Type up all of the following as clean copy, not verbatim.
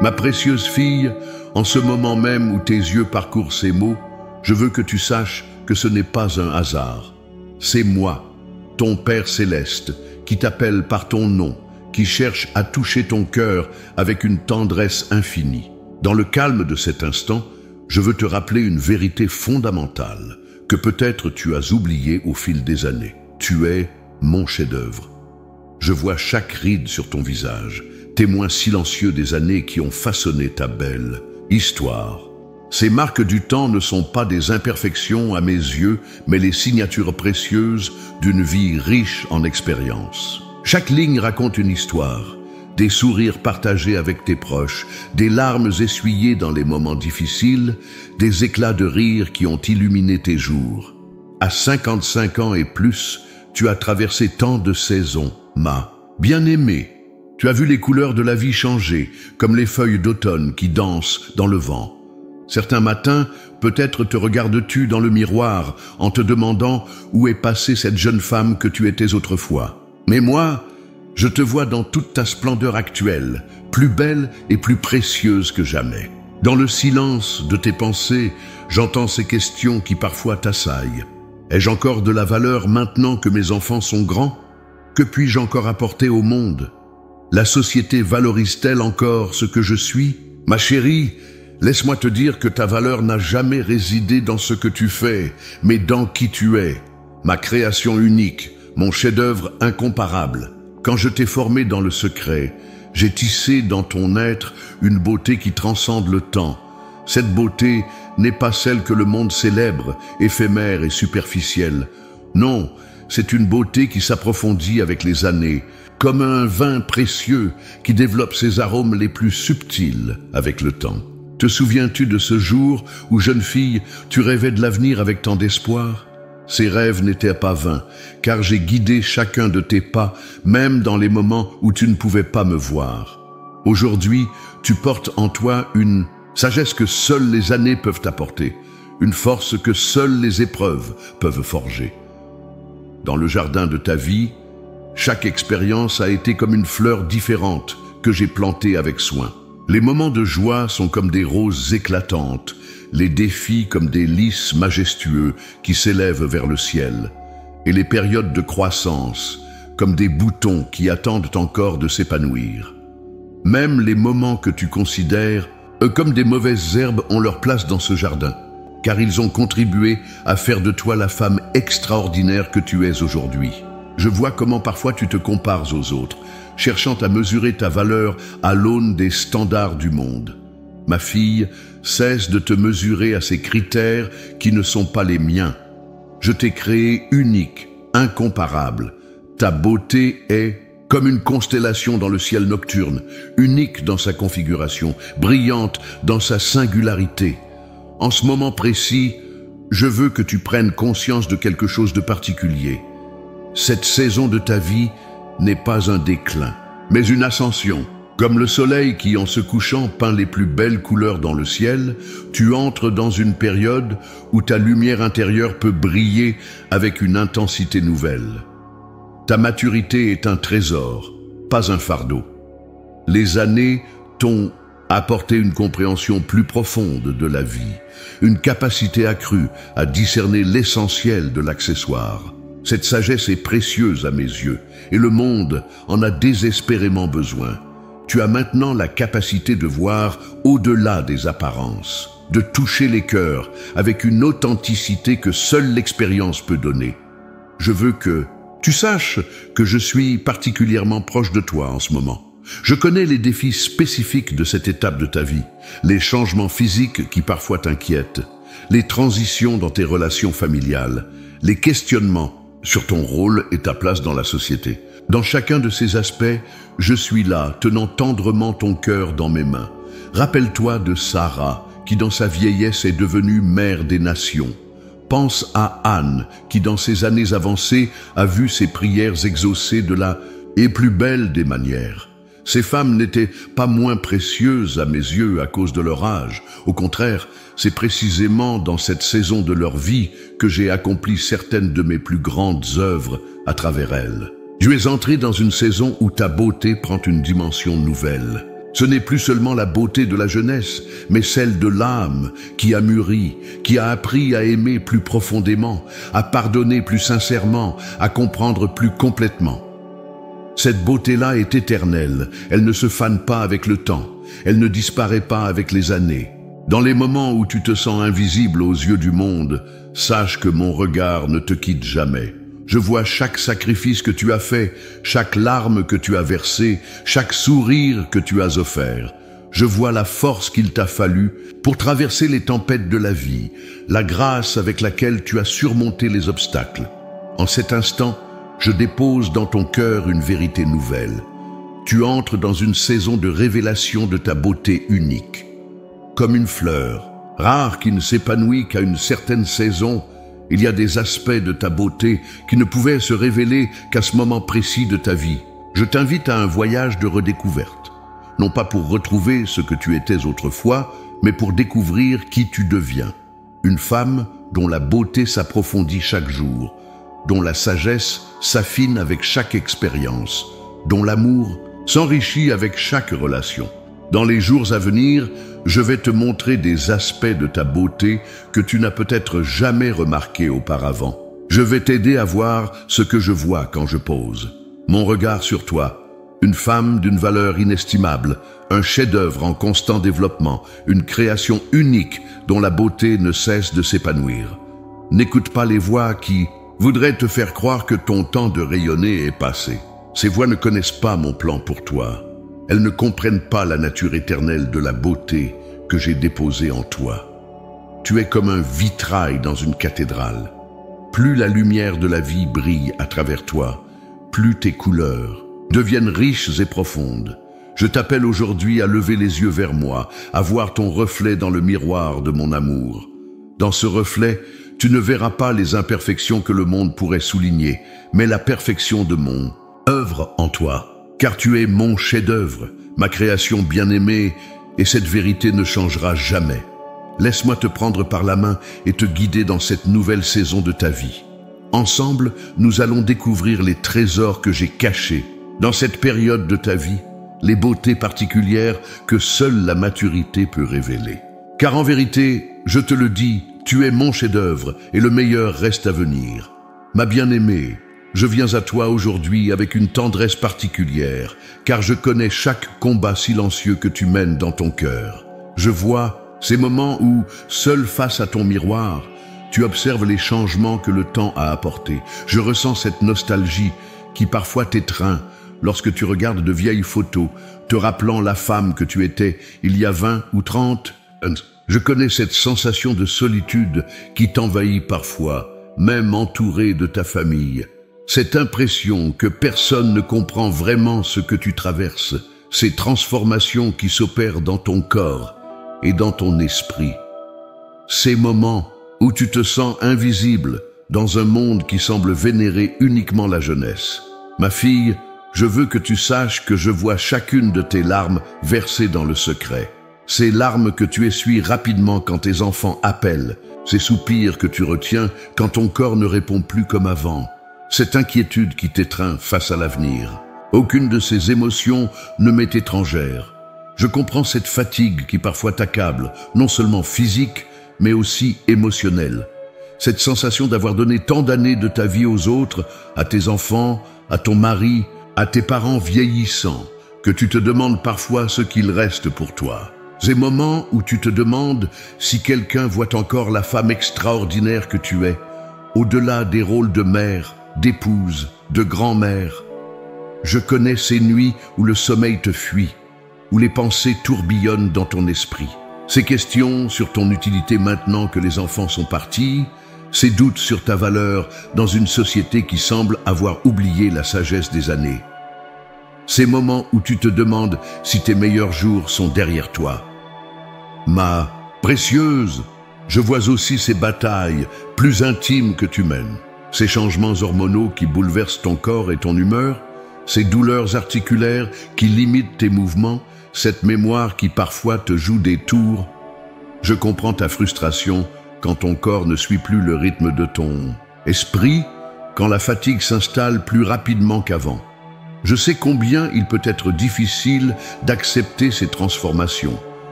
Ma précieuse fille, en ce moment même où tes yeux parcourent ces mots, je veux que tu saches que ce n'est pas un hasard. C'est moi, ton Père céleste, qui t'appelle par ton nom, qui cherche à toucher ton cœur avec une tendresse infinie. Dans le calme de cet instant, je veux te rappeler une vérité fondamentale que peut-être tu as oubliée au fil des années. Tu es mon chef-d'œuvre. Je vois chaque ride sur ton visage, témoin silencieux des années qui ont façonné ta belle histoire. Ces marques du temps ne sont pas des imperfections à mes yeux, mais les signatures précieuses d'une vie riche en expériences. Chaque ligne raconte une histoire, des sourires partagés avec tes proches, des larmes essuyées dans les moments difficiles, des éclats de rire qui ont illuminé tes jours. À 55 ans et plus, tu as traversé tant de saisons, ma bien-aimée. Tu as vu les couleurs de la vie changer, comme les feuilles d'automne qui dansent dans le vent. Certains matins, peut-être te regardes-tu dans le miroir en te demandant où est passée cette jeune femme que tu étais autrefois. Mais moi, je te vois dans toute ta splendeur actuelle, plus belle et plus précieuse que jamais. Dans le silence de tes pensées, j'entends ces questions qui parfois t'assaillent. Ai-je encore de la valeur maintenant que mes enfants sont grands? Que puis-je encore apporter au monde? La société valorise-t-elle encore ce que je suis? Ma chérie, laisse-moi te dire que ta valeur n'a jamais résidé dans ce que tu fais, mais dans qui tu es. Ma création unique, mon chef-d'œuvre incomparable. Quand je t'ai formé dans le secret, j'ai tissé dans ton être une beauté qui transcende le temps. Cette beauté n'est pas celle que le monde célèbre, éphémère et superficielle. Non, c'est une beauté qui s'approfondit avec les années, comme un vin précieux qui développe ses arômes les plus subtils avec le temps. Te souviens-tu de ce jour où, jeune fille, tu rêvais de l'avenir avec tant d'espoir? Ces rêves n'étaient pas vains, car j'ai guidé chacun de tes pas, même dans les moments où tu ne pouvais pas me voir. Aujourd'hui, tu portes en toi une sagesse que seules les années peuvent apporter, une force que seules les épreuves peuvent forger. Dans le jardin de ta vie, chaque expérience a été comme une fleur différente que j'ai plantée avec soin. Les moments de joie sont comme des roses éclatantes, les défis comme des lys majestueux qui s'élèvent vers le ciel, et les périodes de croissance comme des boutons qui attendent encore de s'épanouir. Même les moments que tu considères comme des mauvaises herbes ont leur place dans ce jardin, car ils ont contribué à faire de toi la femme extraordinaire que tu es aujourd'hui. Je vois comment parfois tu te compares aux autres, cherchant à mesurer ta valeur à l'aune des standards du monde. Ma fille, cesse de te mesurer à ces critères qui ne sont pas les miens. Je t'ai créé unique, incomparable. Ta beauté est comme une constellation dans le ciel nocturne, unique dans sa configuration, brillante dans sa singularité. En ce moment précis, je veux que tu prennes conscience de quelque chose de particulier. Cette saison de ta vie n'est pas un déclin, mais une ascension. Comme le soleil qui, en se couchant, peint les plus belles couleurs dans le ciel, tu entres dans une période où ta lumière intérieure peut briller avec une intensité nouvelle. Ta maturité est un trésor, pas un fardeau. Les années t'ont apporté une compréhension plus profonde de la vie, une capacité accrue à discerner l'essentiel de l'accessoire. Cette sagesse est précieuse à mes yeux, et le monde en a désespérément besoin. Tu as maintenant la capacité de voir au-delà des apparences, de toucher les cœurs avec une authenticité que seule l'expérience peut donner. Je veux que tu saches que je suis particulièrement proche de toi en ce moment. Je connais les défis spécifiques de cette étape de ta vie, les changements physiques qui parfois t'inquiètent, les transitions dans tes relations familiales, les questionnements sur ton rôle et ta place dans la société. Dans chacun de ces aspects, je suis là, tenant tendrement ton cœur dans mes mains. Rappelle-toi de Sarah, qui dans sa vieillesse est devenue mère des nations. Pense à Anne, qui dans ses années avancées a vu ses prières exaucées de la et plus belle des manières. Ces femmes n'étaient pas moins précieuses à mes yeux à cause de leur âge. Au contraire, c'est précisément dans cette saison de leur vie que j'ai accompli certaines de mes plus grandes œuvres à travers elles. Tu es entré dans une saison où ta beauté prend une dimension nouvelle. Ce n'est plus seulement la beauté de la jeunesse, mais celle de l'âme qui a mûri, qui a appris à aimer plus profondément, à pardonner plus sincèrement, à comprendre plus complètement. Cette beauté-là est éternelle, elle ne se fane pas avec le temps, elle ne disparaît pas avec les années. Dans les moments où tu te sens invisible aux yeux du monde, sache que mon regard ne te quitte jamais. Je vois chaque sacrifice que tu as fait, chaque larme que tu as versée, chaque sourire que tu as offert. Je vois la force qu'il t'a fallu pour traverser les tempêtes de la vie, la grâce avec laquelle tu as surmonté les obstacles. En cet instant, je dépose dans ton cœur une vérité nouvelle. Tu entres dans une saison de révélation de ta beauté unique. Comme une fleur, rare qui ne s'épanouit qu'à une certaine saison, il y a des aspects de ta beauté qui ne pouvaient se révéler qu'à ce moment précis de ta vie. Je t'invite à un voyage de redécouverte, non pas pour retrouver ce que tu étais autrefois, mais pour découvrir qui tu deviens. Une femme dont la beauté s'approfondit chaque jour, dont la sagesse s'affine avec chaque expérience, dont l'amour s'enrichit avec chaque relation. Dans les jours à venir, je vais te montrer des aspects de ta beauté que tu n'as peut-être jamais remarqués auparavant. Je vais t'aider à voir ce que je vois quand je pose mon regard sur toi. Une femme d'une valeur inestimable, un chef-d'œuvre en constant développement, une création unique dont la beauté ne cesse de s'épanouir. N'écoute pas les voix qui voudraient te faire croire que ton temps de rayonner est passé. Ces voix ne connaissent pas mon plan pour toi. Elles ne comprennent pas la nature éternelle de la beauté que j'ai déposée en toi. Tu es comme un vitrail dans une cathédrale. Plus la lumière de la vie brille à travers toi, plus tes couleurs deviennent riches et profondes. Je t'appelle aujourd'hui à lever les yeux vers moi, à voir ton reflet dans le miroir de mon amour. Dans ce reflet, tu ne verras pas les imperfections que le monde pourrait souligner, mais la perfection de mon œuvre en toi. Car tu es mon chef-d'œuvre, ma création bien-aimée, et cette vérité ne changera jamais. Laisse-moi te prendre par la main et te guider dans cette nouvelle saison de ta vie. Ensemble, nous allons découvrir les trésors que j'ai cachés dans cette période de ta vie, les beautés particulières que seule la maturité peut révéler. Car en vérité, je te le dis, tu es mon chef-d'œuvre et le meilleur reste à venir. Ma bien-aimée, je viens à toi aujourd'hui avec une tendresse particulière, car je connais chaque combat silencieux que tu mènes dans ton cœur. Je vois ces moments où, seul face à ton miroir, tu observes les changements que le temps a apportés. Je ressens cette nostalgie qui parfois t'étreint lorsque tu regardes de vieilles photos, te rappelant la femme que tu étais il y a 20 ou 30 ans. Je connais cette sensation de solitude qui t'envahit parfois, même entouré de ta famille. Cette impression que personne ne comprend vraiment ce que tu traverses, ces transformations qui s'opèrent dans ton corps et dans ton esprit. Ces moments où tu te sens invisible dans un monde qui semble vénérer uniquement la jeunesse. Ma fille, je veux que tu saches que je vois chacune de tes larmes versées dans le secret. Ces larmes que tu essuies rapidement quand tes enfants appellent, ces soupirs que tu retiens quand ton corps ne répond plus comme avant. Cette inquiétude qui t'étreint face à l'avenir. Aucune de ces émotions ne m'est étrangère. Je comprends cette fatigue qui parfois t'accable, non seulement physique, mais aussi émotionnelle. Cette sensation d'avoir donné tant d'années de ta vie aux autres, à tes enfants, à ton mari, à tes parents vieillissants, que tu te demandes parfois ce qu'il reste pour toi. Ces moments où tu te demandes si quelqu'un voit encore la femme extraordinaire que tu es, au-delà des rôles de mère, d'épouse, de grand-mère. Je connais ces nuits où le sommeil te fuit, où les pensées tourbillonnent dans ton esprit. Ces questions sur ton utilité maintenant que les enfants sont partis, ces doutes sur ta valeur dans une société qui semble avoir oublié la sagesse des années. Ces moments où tu te demandes si tes meilleurs jours sont derrière toi. Ma précieuse, je vois aussi ces batailles plus intimes que tu mènes. Ces changements hormonaux qui bouleversent ton corps et ton humeur, ces douleurs articulaires qui limitent tes mouvements, cette mémoire qui parfois te joue des tours. Je comprends ta frustration quand ton corps ne suit plus le rythme de ton esprit, quand la fatigue s'installe plus rapidement qu'avant. Je sais combien il peut être difficile d'accepter ces transformations,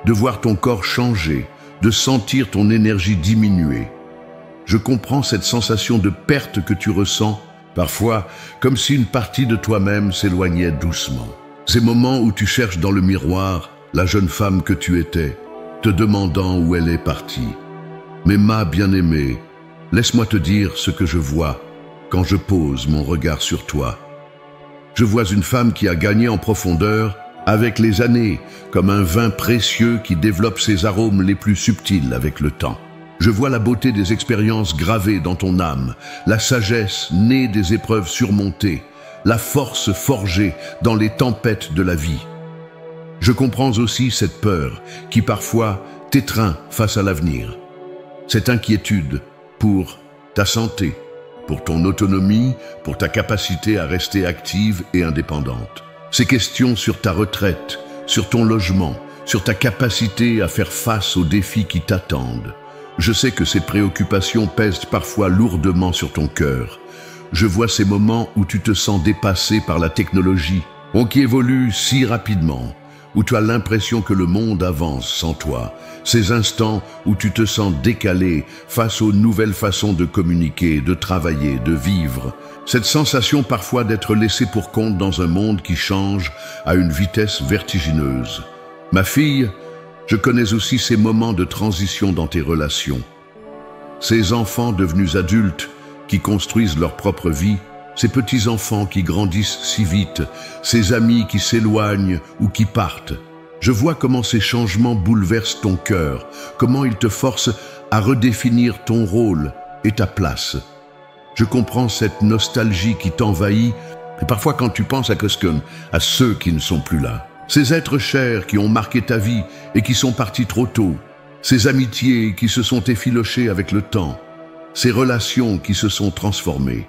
de voir ton corps changer, de sentir ton énergie diminuer. Je comprends cette sensation de perte que tu ressens, parfois comme si une partie de toi-même s'éloignait doucement. Ces moments où tu cherches dans le miroir la jeune femme que tu étais, te demandant où elle est partie. Mais ma bien-aimée, laisse-moi te dire ce que je vois quand je pose mon regard sur toi. Je vois une femme qui a gagné en profondeur avec les années, comme un vin précieux qui développe ses arômes les plus subtils avec le temps. Je vois la beauté des expériences gravées dans ton âme, la sagesse née des épreuves surmontées, la force forgée dans les tempêtes de la vie. Je comprends aussi cette peur qui parfois t'étreint face à l'avenir. Cette inquiétude pour ta santé, pour ton autonomie, pour ta capacité à rester active et indépendante. Ces questions sur ta retraite, sur ton logement, sur ta capacité à faire face aux défis qui t'attendent. Je sais que ces préoccupations pèsent parfois lourdement sur ton cœur. Je vois ces moments où tu te sens dépassé par la technologie, qui évolue si rapidement, où tu as l'impression que le monde avance sans toi. Ces instants où tu te sens décalé face aux nouvelles façons de communiquer, de travailler, de vivre. Cette sensation parfois d'être laissé pour compte dans un monde qui change à une vitesse vertigineuse. Ma fille, je connais aussi ces moments de transition dans tes relations. Ces enfants devenus adultes qui construisent leur propre vie, ces petits-enfants qui grandissent si vite, ces amis qui s'éloignent ou qui partent. Je vois comment ces changements bouleversent ton cœur, comment ils te forcent à redéfinir ton rôle et ta place. Je comprends cette nostalgie qui t'envahit, et parfois quand tu penses à ceux qui ne sont plus là. Ces êtres chers qui ont marqué ta vie et qui sont partis trop tôt. Ces amitiés qui se sont effilochées avec le temps. Ces relations qui se sont transformées.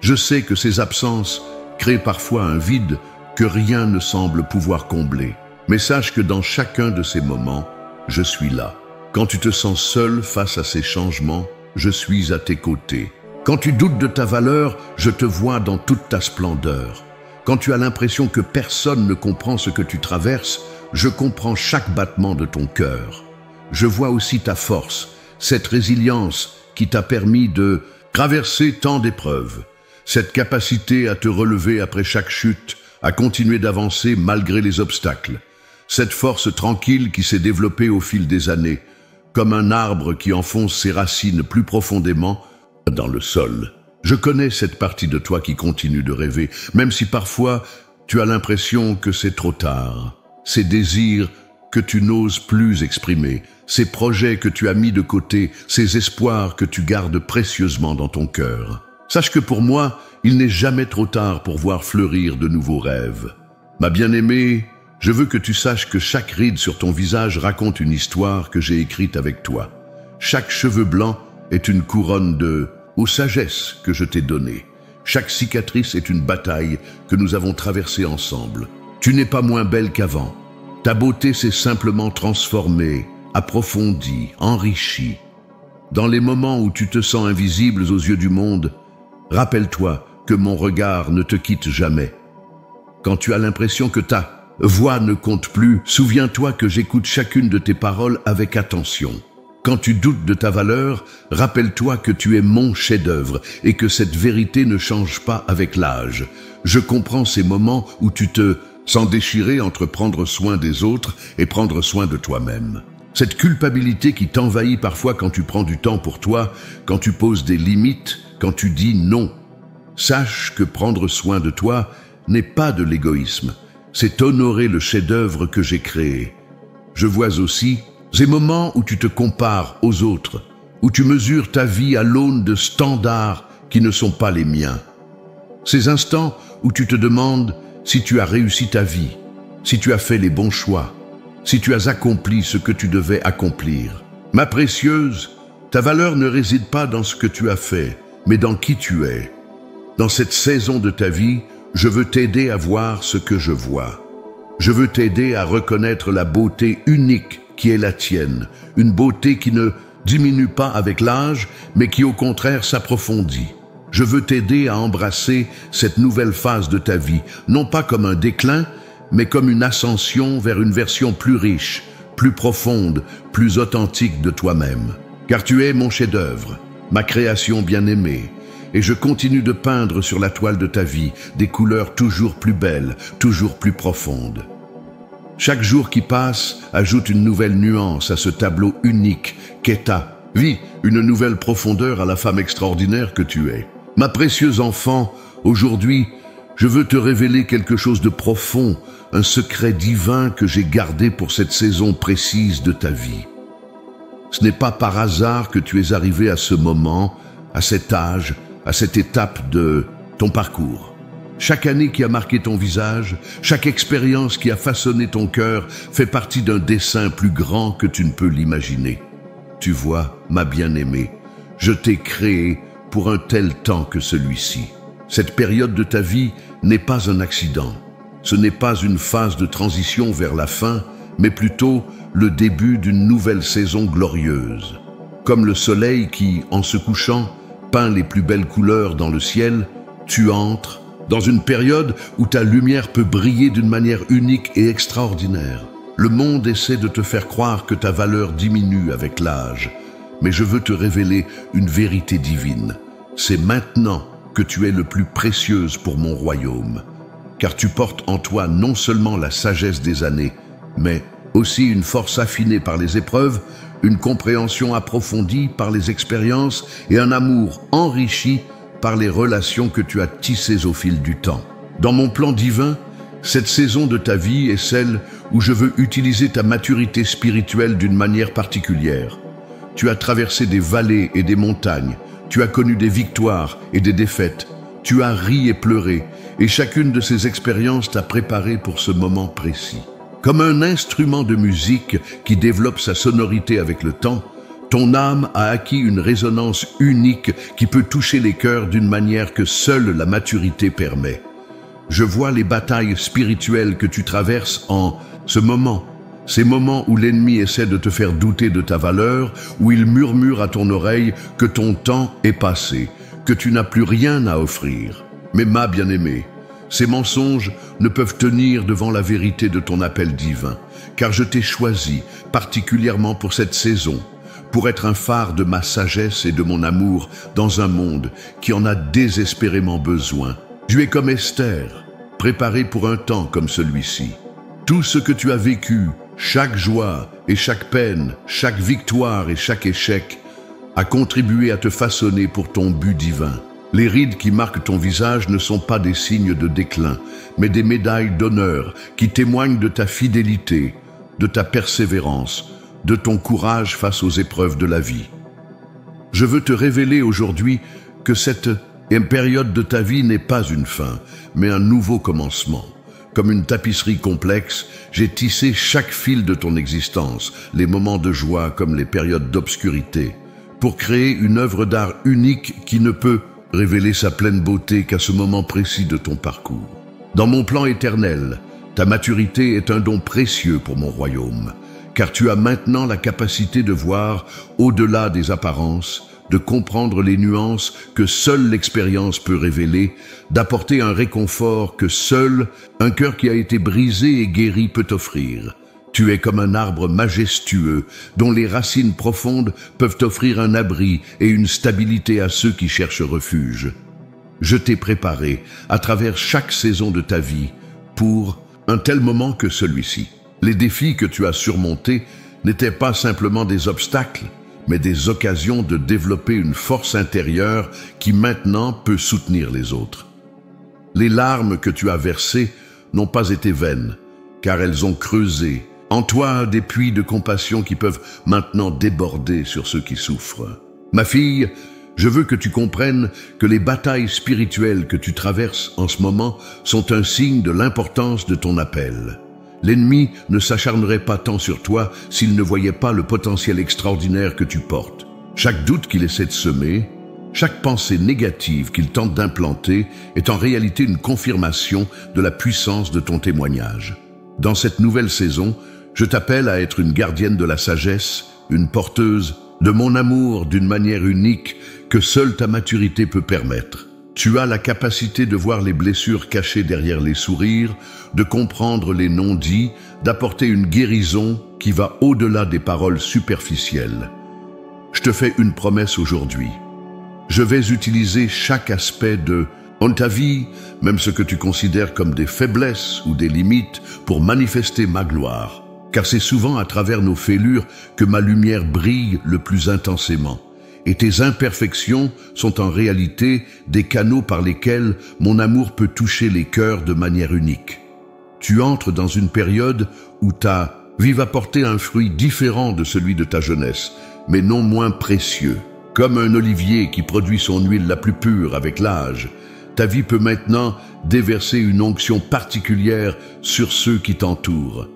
Je sais que ces absences créent parfois un vide que rien ne semble pouvoir combler. Mais sache que dans chacun de ces moments, je suis là. Quand tu te sens seul face à ces changements, je suis à tes côtés. Quand tu doutes de ta valeur, je te vois dans toute ta splendeur. Quand tu as l'impression que personne ne comprend ce que tu traverses, je comprends chaque battement de ton cœur. Je vois aussi ta force, cette résilience qui t'a permis de traverser tant d'épreuves. Cette capacité à te relever après chaque chute, à continuer d'avancer malgré les obstacles. Cette force tranquille qui s'est développée au fil des années, comme un arbre qui enfonce ses racines plus profondément dans le sol. Je connais cette partie de toi qui continue de rêver, même si parfois tu as l'impression que c'est trop tard. Ces désirs que tu n'oses plus exprimer, ces projets que tu as mis de côté, ces espoirs que tu gardes précieusement dans ton cœur. Sache que pour moi, il n'est jamais trop tard pour voir fleurir de nouveaux rêves. Ma bien-aimée, je veux que tu saches que chaque ride sur ton visage raconte une histoire que j'ai écrite avec toi. Chaque cheveu blanc est une couronne de sagesse que je t'ai donnée. Chaque cicatrice est une bataille que nous avons traversée ensemble. Tu n'es pas moins belle qu'avant. Ta beauté s'est simplement transformée, approfondie, enrichie. Dans les moments où tu te sens invisible aux yeux du monde, rappelle-toi que mon regard ne te quitte jamais. Quand tu as l'impression que ta voix ne compte plus, souviens-toi que j'écoute chacune de tes paroles avec attention. Quand tu doutes de ta valeur, rappelle-toi que tu es mon chef-d'œuvre et que cette vérité ne change pas avec l'âge. Je comprends ces moments où tu te sens déchiré entre prendre soin des autres et prendre soin de toi-même. Cette culpabilité qui t'envahit parfois quand tu prends du temps pour toi, quand tu poses des limites, quand tu dis non. Sache que prendre soin de toi n'est pas de l'égoïsme. C'est honorer le chef-d'œuvre que j'ai créé. Je vois aussi ces moments où tu te compares aux autres, où tu mesures ta vie à l'aune de standards qui ne sont pas les miens. Ces instants où tu te demandes si tu as réussi ta vie, si tu as fait les bons choix, si tu as accompli ce que tu devais accomplir. Ma précieuse, ta valeur ne réside pas dans ce que tu as fait, mais dans qui tu es. Dans cette saison de ta vie, je veux t'aider à voir ce que je vois. Je veux t'aider à reconnaître la beauté unique qui est la tienne, une beauté qui ne diminue pas avec l'âge, mais qui au contraire s'approfondit. Je veux t'aider à embrasser cette nouvelle phase de ta vie, non pas comme un déclin, mais comme une ascension vers une version plus riche, plus profonde, plus authentique de toi-même. Car tu es mon chef-d'œuvre, ma création bien-aimée, et je continue de peindre sur la toile de ta vie des couleurs toujours plus belles, toujours plus profondes. Chaque jour qui passe ajoute une nouvelle nuance à ce tableau unique qu'est ta vie, une nouvelle profondeur à la femme extraordinaire que tu es. Ma précieuse enfant, aujourd'hui, je veux te révéler quelque chose de profond, un secret divin que j'ai gardé pour cette saison précise de ta vie. Ce n'est pas par hasard que tu es arrivé à ce moment, à cet âge, à cette étape de ton parcours. Chaque année qui a marqué ton visage, chaque expérience qui a façonné ton cœur fait partie d'un dessein plus grand que tu ne peux l'imaginer. Tu vois, ma bien-aimée, je t'ai créé pour un tel temps que celui-ci. Cette période de ta vie n'est pas un accident. Ce n'est pas une phase de transition vers la fin, mais plutôt le début d'une nouvelle saison glorieuse. Comme le soleil qui, en se couchant, peint les plus belles couleurs dans le ciel, tu entres dans une période où ta lumière peut briller d'une manière unique et extraordinaire. Le monde essaie de te faire croire que ta valeur diminue avec l'âge, mais je veux te révéler une vérité divine. C'est maintenant que tu es le plus précieuse pour mon royaume, car tu portes en toi non seulement la sagesse des années, mais aussi une force affinée par les épreuves, une compréhension approfondie par les expériences et un amour enrichi par les relations que tu as tissées au fil du temps. Dans mon plan divin, cette saison de ta vie est celle où je veux utiliser ta maturité spirituelle d'une manière particulière. Tu as traversé des vallées et des montagnes, tu as connu des victoires et des défaites, tu as ri et pleuré, et chacune de ces expériences t'a préparé pour ce moment précis. Comme un instrument de musique qui développe sa sonorité avec le temps, ton âme a acquis une résonance unique qui peut toucher les cœurs d'une manière que seule la maturité permet. Je vois les batailles spirituelles que tu traverses en ce moment, ces moments où l'ennemi essaie de te faire douter de ta valeur, où il murmure à ton oreille que ton temps est passé, que tu n'as plus rien à offrir. Mais ma bien-aimée, ces mensonges ne peuvent tenir devant la vérité de ton appel divin, car je t'ai choisi particulièrement pour cette saison, pour être un phare de ma sagesse et de mon amour dans un monde qui en a désespérément besoin. Tu es comme Esther, préparée pour un temps comme celui-ci. Tout ce que tu as vécu, chaque joie et chaque peine, chaque victoire et chaque échec, a contribué à te façonner pour ton but divin. Les rides qui marquent ton visage ne sont pas des signes de déclin, mais des médailles d'honneur qui témoignent de ta fidélité, de ta persévérance, de ton courage face aux épreuves de la vie. Je veux te révéler aujourd'hui que cette période de ta vie n'est pas une fin, mais un nouveau commencement. Comme une tapisserie complexe, j'ai tissé chaque fil de ton existence, les moments de joie comme les périodes d'obscurité, pour créer une œuvre d'art unique qui ne peut révéler sa pleine beauté qu'à ce moment précis de ton parcours. Dans mon plan éternel, ta maturité est un don précieux pour mon royaume, car tu as maintenant la capacité de voir au-delà des apparences, de comprendre les nuances que seule l'expérience peut révéler, d'apporter un réconfort que seul un cœur qui a été brisé et guéri peut offrir. Tu es comme un arbre majestueux dont les racines profondes peuvent offrir un abri et une stabilité à ceux qui cherchent refuge. Je t'ai préparé à travers chaque saison de ta vie pour un tel moment que celui-ci. Les défis que tu as surmontés n'étaient pas simplement des obstacles, mais des occasions de développer une force intérieure qui maintenant peut soutenir les autres. Les larmes que tu as versées n'ont pas été vaines, car elles ont creusé en toi des puits de compassion qui peuvent maintenant déborder sur ceux qui souffrent. Ma fille, je veux que tu comprennes que les batailles spirituelles que tu traverses en ce moment sont un signe de l'importance de ton appel. L'ennemi ne s'acharnerait pas tant sur toi s'il ne voyait pas le potentiel extraordinaire que tu portes. Chaque doute qu'il essaie de semer, chaque pensée négative qu'il tente d'implanter est en réalité une confirmation de la puissance de ton témoignage. Dans cette nouvelle saison, je t'appelle à être une gardienne de la sagesse, une porteuse de mon amour d'une manière unique que seule ta maturité peut permettre. Tu as la capacité de voir les blessures cachées derrière les sourires, de comprendre les non-dits, d'apporter une guérison qui va au-delà des paroles superficielles. Je te fais une promesse aujourd'hui. Je vais utiliser chaque aspect de ta vie, même ce que tu considères comme des faiblesses ou des limites, pour manifester ma gloire. Car c'est souvent à travers nos fêlures que ma lumière brille le plus intensément. Et tes imperfections sont en réalité des canaux par lesquels mon amour peut toucher les cœurs de manière unique. Tu entres dans une période où ta vie va porter un fruit différent de celui de ta jeunesse, mais non moins précieux. Comme un olivier qui produit son huile la plus pure avec l'âge, ta vie peut maintenant déverser une onction particulière sur ceux qui t'entourent.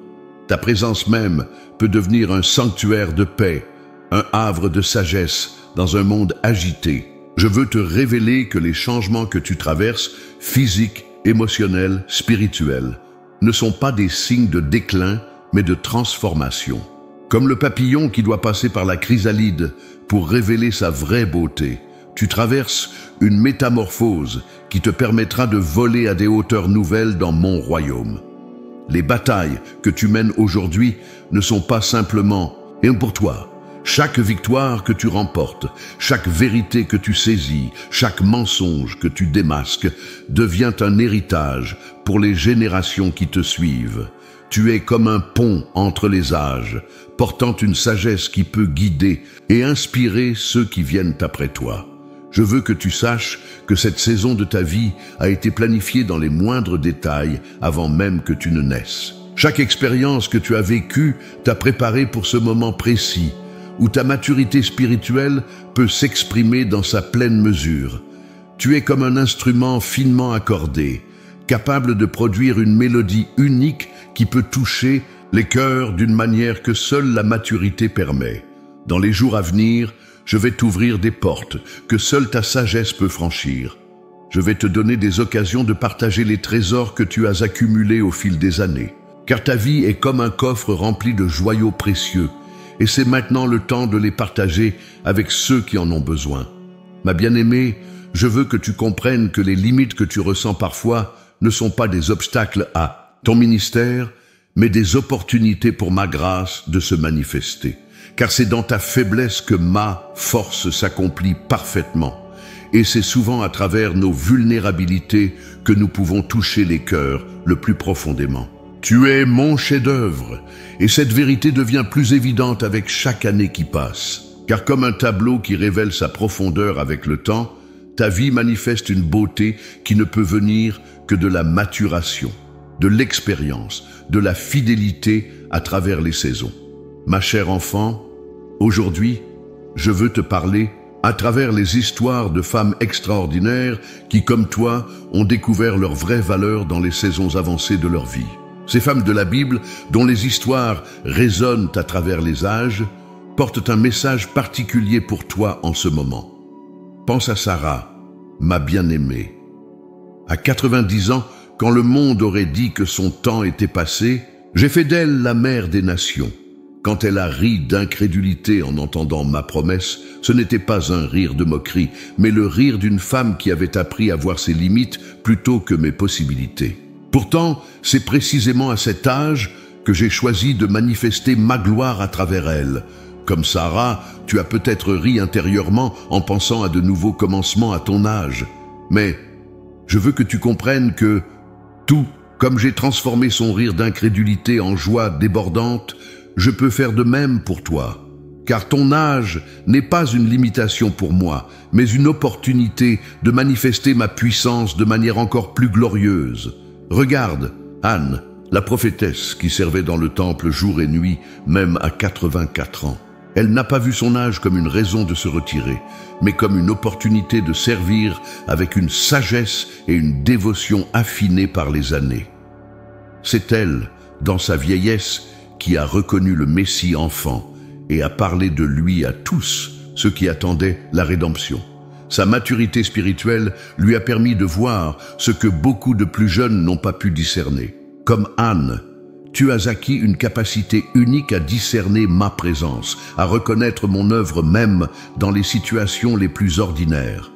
Ta présence même peut devenir un sanctuaire de paix, un havre de sagesse dans un monde agité. Je veux te révéler que les changements que tu traverses, physiques, émotionnels, spirituels, ne sont pas des signes de déclin, mais de transformation. Comme le papillon qui doit passer par la chrysalide pour révéler sa vraie beauté, tu traverses une métamorphose qui te permettra de voler à des hauteurs nouvelles dans mon royaume. Les batailles que tu mènes aujourd'hui ne sont pas simplement pour toi. Chaque victoire que tu remportes, chaque vérité que tu saisis, chaque mensonge que tu démasques devient un héritage pour les générations qui te suivent. Tu es comme un pont entre les âges, portant une sagesse qui peut guider et inspirer ceux qui viennent après toi. Je veux que tu saches que cette saison de ta vie a été planifiée dans les moindres détails avant même que tu ne naisses. Chaque expérience que tu as vécue t'a préparé pour ce moment précis, où ta maturité spirituelle peut s'exprimer dans sa pleine mesure. Tu es comme un instrument finement accordé, capable de produire une mélodie unique qui peut toucher les cœurs d'une manière que seule la maturité permet. Dans les jours à venir, je vais t'ouvrir des portes que seule ta sagesse peut franchir. Je vais te donner des occasions de partager les trésors que tu as accumulés au fil des années, car ta vie est comme un coffre rempli de joyaux précieux, et c'est maintenant le temps de les partager avec ceux qui en ont besoin. Ma bien-aimée, je veux que tu comprennes que les limites que tu ressens parfois ne sont pas des obstacles à ton ministère, mais des opportunités pour ma grâce de se manifester. Car c'est dans ta faiblesse que ma force s'accomplit parfaitement. Et c'est souvent à travers nos vulnérabilités que nous pouvons toucher les cœurs le plus profondément. Tu es mon chef-d'œuvre, et cette vérité devient plus évidente avec chaque année qui passe. Car comme un tableau qui révèle sa profondeur avec le temps, ta vie manifeste une beauté qui ne peut venir que de la maturation, de l'expérience, de la fidélité à travers les saisons. Ma chère enfant, aujourd'hui, je veux te parler à travers les histoires de femmes extraordinaires qui, comme toi, ont découvert leur vraie valeur dans les saisons avancées de leur vie. Ces femmes de la Bible, dont les histoires résonnent à travers les âges, portent un message particulier pour toi en ce moment. Pense à Sarah, ma bien-aimée. À 90 ans, quand le monde aurait dit que son temps était passé, j'ai fait d'elle la mère des nations. Quand elle a ri d'incrédulité en entendant ma promesse, ce n'était pas un rire de moquerie, mais le rire d'une femme qui avait appris à voir ses limites plutôt que mes possibilités. Pourtant, c'est précisément à cet âge que j'ai choisi de manifester ma gloire à travers elle. Comme Sarah, tu as peut-être ri intérieurement en pensant à de nouveaux commencements à ton âge. Mais je veux que tu comprennes que tout, comme j'ai transformé son rire d'incrédulité en joie débordante, je peux faire de même pour toi. Car ton âge n'est pas une limitation pour moi, mais une opportunité de manifester ma puissance de manière encore plus glorieuse. Regarde, Anne, la prophétesse qui servait dans le temple jour et nuit, même à 84 ans. Elle n'a pas vu son âge comme une raison de se retirer, mais comme une opportunité de servir avec une sagesse et une dévotion affinées par les années. C'est elle, dans sa vieillesse, qui a reconnu le Messie enfant et a parlé de lui à tous ceux qui attendaient la rédemption. Sa maturité spirituelle lui a permis de voir ce que beaucoup de plus jeunes n'ont pas pu discerner. Comme Anne, tu as acquis une capacité unique à discerner ma présence, à reconnaître mon œuvre même dans les situations les plus ordinaires.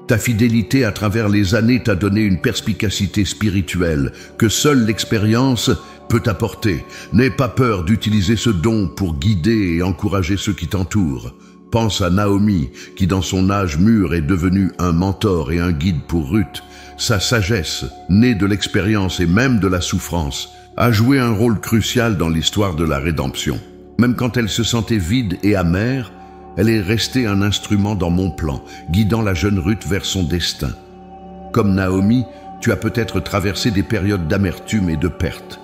Ta fidélité à travers les années t'a donné une perspicacité spirituelle que seule l'expérience peut apporter. N'aie pas peur d'utiliser ce don pour guider et encourager ceux qui t'entourent. Pense à Naomi, qui dans son âge mûr est devenue un mentor et un guide pour Ruth. Sa sagesse, née de l'expérience et même de la souffrance, a joué un rôle crucial dans l'histoire de la rédemption. Même quand elle se sentait vide et amère, elle est restée un instrument dans mon plan, guidant la jeune Ruth vers son destin. Comme Naomi, tu as peut-être traversé des périodes d'amertume et de perte.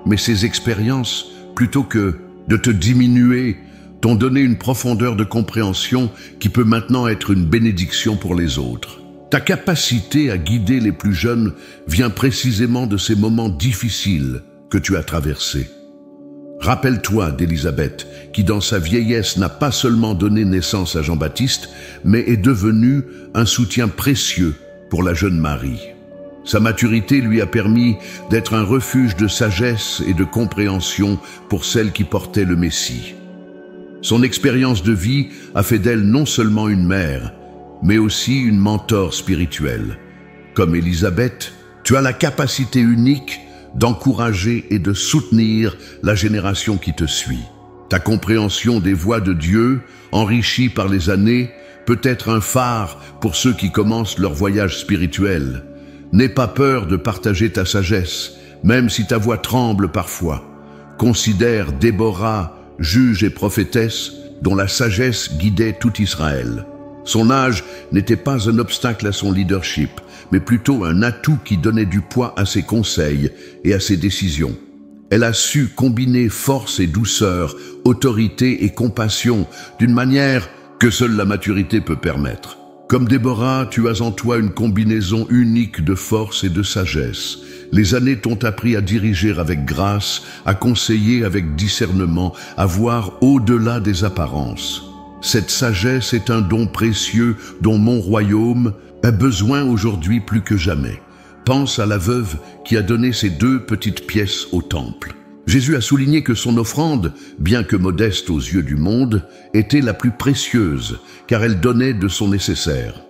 Mais ces expériences, plutôt que de te diminuer, t'ont donné une profondeur de compréhension qui peut maintenant être une bénédiction pour les autres. Ta capacité à guider les plus jeunes vient précisément de ces moments difficiles que tu as traversés. Rappelle-toi d'Élisabeth, qui dans sa vieillesse n'a pas seulement donné naissance à Jean-Baptiste, mais est devenue un soutien précieux pour la jeune Marie. Sa maturité lui a permis d'être un refuge de sagesse et de compréhension pour celle qui portait le Messie. Son expérience de vie a fait d'elle non seulement une mère, mais aussi une mentor spirituelle. Comme Élisabeth, tu as la capacité unique d'encourager et de soutenir la génération qui te suit. Ta compréhension des voies de Dieu, enrichie par les années, peut être un phare pour ceux qui commencent leur voyage spirituel. N'aie pas peur de partager ta sagesse, même si ta voix tremble parfois. Considère Déborah, juge et prophétesse, dont la sagesse guidait tout Israël. Son âge n'était pas un obstacle à son leadership, mais plutôt un atout qui donnait du poids à ses conseils et à ses décisions. Elle a su combiner force et douceur, autorité et compassion d'une manière que seule la maturité peut permettre. Comme Déborah, tu as en toi une combinaison unique de force et de sagesse. Les années t'ont appris à diriger avec grâce, à conseiller avec discernement, à voir au-delà des apparences. Cette sagesse est un don précieux dont mon royaume a besoin aujourd'hui plus que jamais. Pense à la veuve qui a donné ses 2 petites pièces au temple. Jésus a souligné que son offrande, bien que modeste aux yeux du monde, était la plus précieuse, car elle donnait de son nécessaire.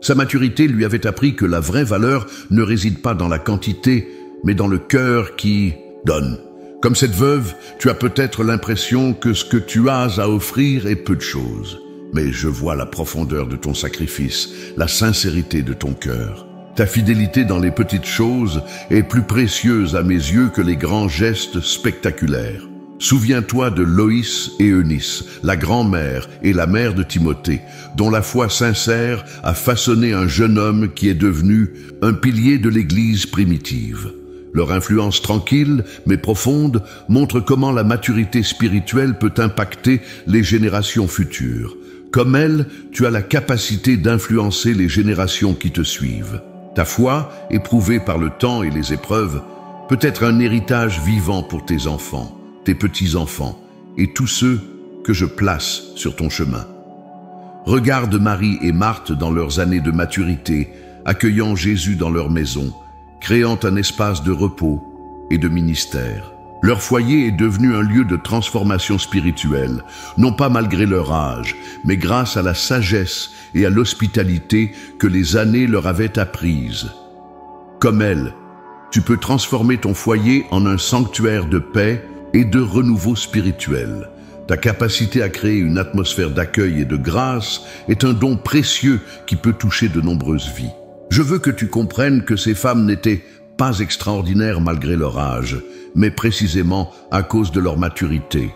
Sa maturité lui avait appris que la vraie valeur ne réside pas dans la quantité, mais dans le cœur qui donne. Comme cette veuve, tu as peut-être l'impression que ce que tu as à offrir est peu de choses. Mais je vois la profondeur de ton sacrifice, la sincérité de ton cœur. Ta fidélité dans les petites choses est plus précieuse à mes yeux que les grands gestes spectaculaires. Souviens-toi de Loïs et Eunice, la grand-mère et la mère de Timothée, dont la foi sincère a façonné un jeune homme qui est devenu un pilier de l'Église primitive. Leur influence tranquille, mais profonde, montre comment la maturité spirituelle peut impacter les générations futures. Comme elle, tu as la capacité d'influencer les générations qui te suivent. Ta foi, éprouvée par le temps et les épreuves, peut être un héritage vivant pour tes enfants, tes petits-enfants et tous ceux que je place sur ton chemin. Regarde Marie et Marthe dans leurs années de maturité, accueillant Jésus dans leur maison, créant un espace de repos et de ministère. Leur foyer est devenu un lieu de transformation spirituelle, non pas malgré leur âge, mais grâce à la sagesse et à l'hospitalité que les années leur avaient apprises. Comme elles, tu peux transformer ton foyer en un sanctuaire de paix et de renouveau spirituel. Ta capacité à créer une atmosphère d'accueil et de grâce est un don précieux qui peut toucher de nombreuses vies. Je veux que tu comprennes que ces femmes n'étaient pas extraordinaires malgré leur âge, mais précisément à cause de leur maturité.